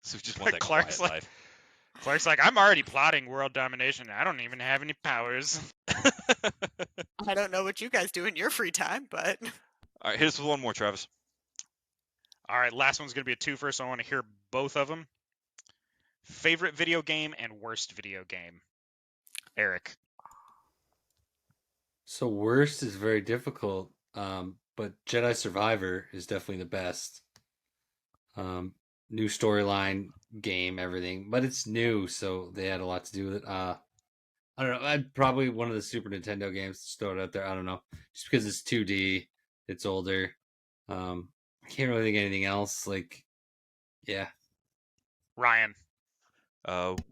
So we just want that Clark's quiet like- life. Clark's like, I'm already plotting world domination. I don't even have any powers. I don't know what you guys do in your free time, but All right, hit us with one more, Travis. All right, last one's gonna be a twofer, so I want to hear both of them. Favorite video game and worst video game. Eric. So worst is very difficult, but Jedi Survivor is definitely the best. New storyline, game, everything, but it's new, so they had a lot to do with it. I don't know. I'd probably one of the Super Nintendo games. Just throw it out there. I don't know, just because it's 2D, it's older. I can't really think of anything else. Like, yeah, Ryan.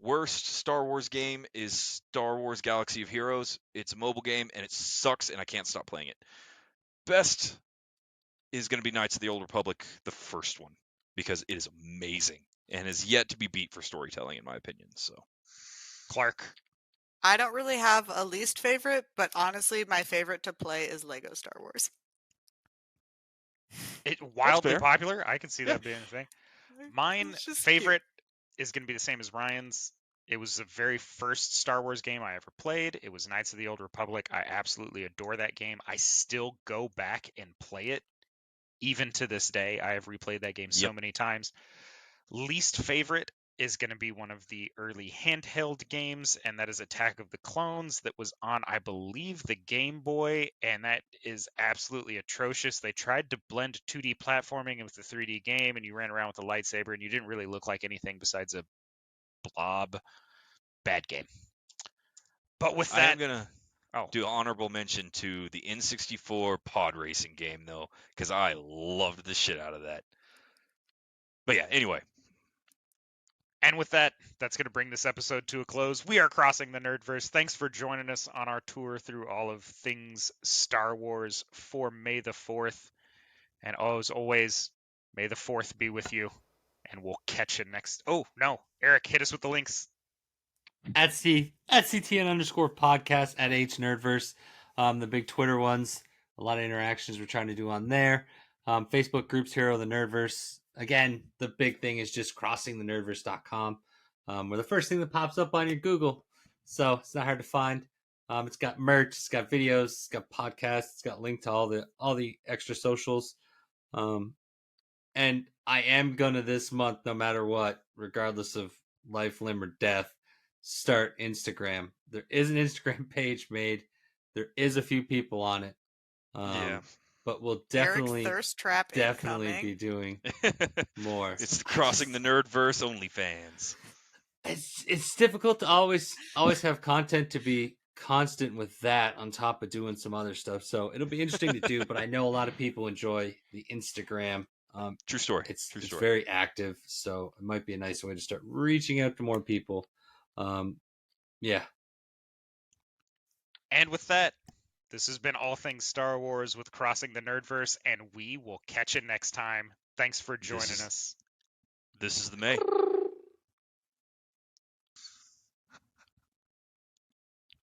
Worst Star Wars game is Star Wars Galaxy of Heroes. It's a mobile game and it sucks and I can't stop playing it. Best is going to be Knights of the Old Republic, the first one, because it is amazing and is yet to be beat for storytelling, in my opinion. So, Clark. I don't really have a least favorite, but honestly, my favorite to play is Lego Star Wars. Wildly fair. popular. I can see Yeah. that being a thing. Mine It's just favorite is going to be the same as Ryan's. It was the very first Star Wars game I ever played. It was Knights of the Old Republic. I absolutely adore that game. I still go back and play it. Even to this day, I have replayed that game so Yep. many times. Least favorite is going to be one of the early handheld games, and that is Attack of the Clones that was on, I believe, the Game Boy, and that is absolutely atrocious. They tried to blend 2D platforming with the 3D game, and you ran around with a lightsaber, and you didn't really look like anything besides a blob. Bad game. But with I am that, going to oh, do honorable mention to the N64 pod racing game, though, because I loved the shit out of that. But yeah, anyway. and with that, that's going to bring this episode to a close. We are crossing the Nerdverse. Thanks for joining us on our tour through all of things Star Wars for May the 4th. And as always, may the 4th be with you. And we'll catch you next. Oh, no. Eric, hit us with the links. at CTN_podcast at H Nerdverse, the big Twitter ones. A lot of interactions we're trying to do on there. Facebook groups Hero the Nerdverse. Again, the big thing is just crossingthenerdverse.com. We're the first thing that pops up on your Google, so it's not hard to find. It's got merch, it's got videos, it's got podcasts, it's got link to all the extra socials. And I am gonna this month, no matter what, regardless of life, limb, or death, start Instagram. There is an Instagram page made. There is a few people on it. Yeah. but we'll Eric definitely Thirst Trap definitely incoming. be doing more. It's the Crossing the Nerdverse OnlyFans. It's difficult to always have content to be constant with that on top of doing some other stuff. So it'll be interesting to do, but I know a lot of people enjoy the Instagram. True story. It's True story. very active, so it might be a nice way to start reaching out to more people. Yeah. And with that, this has been All Things Star Wars with Crossing the Nerdverse, and we will catch you next time. Thanks for joining us. This is the May.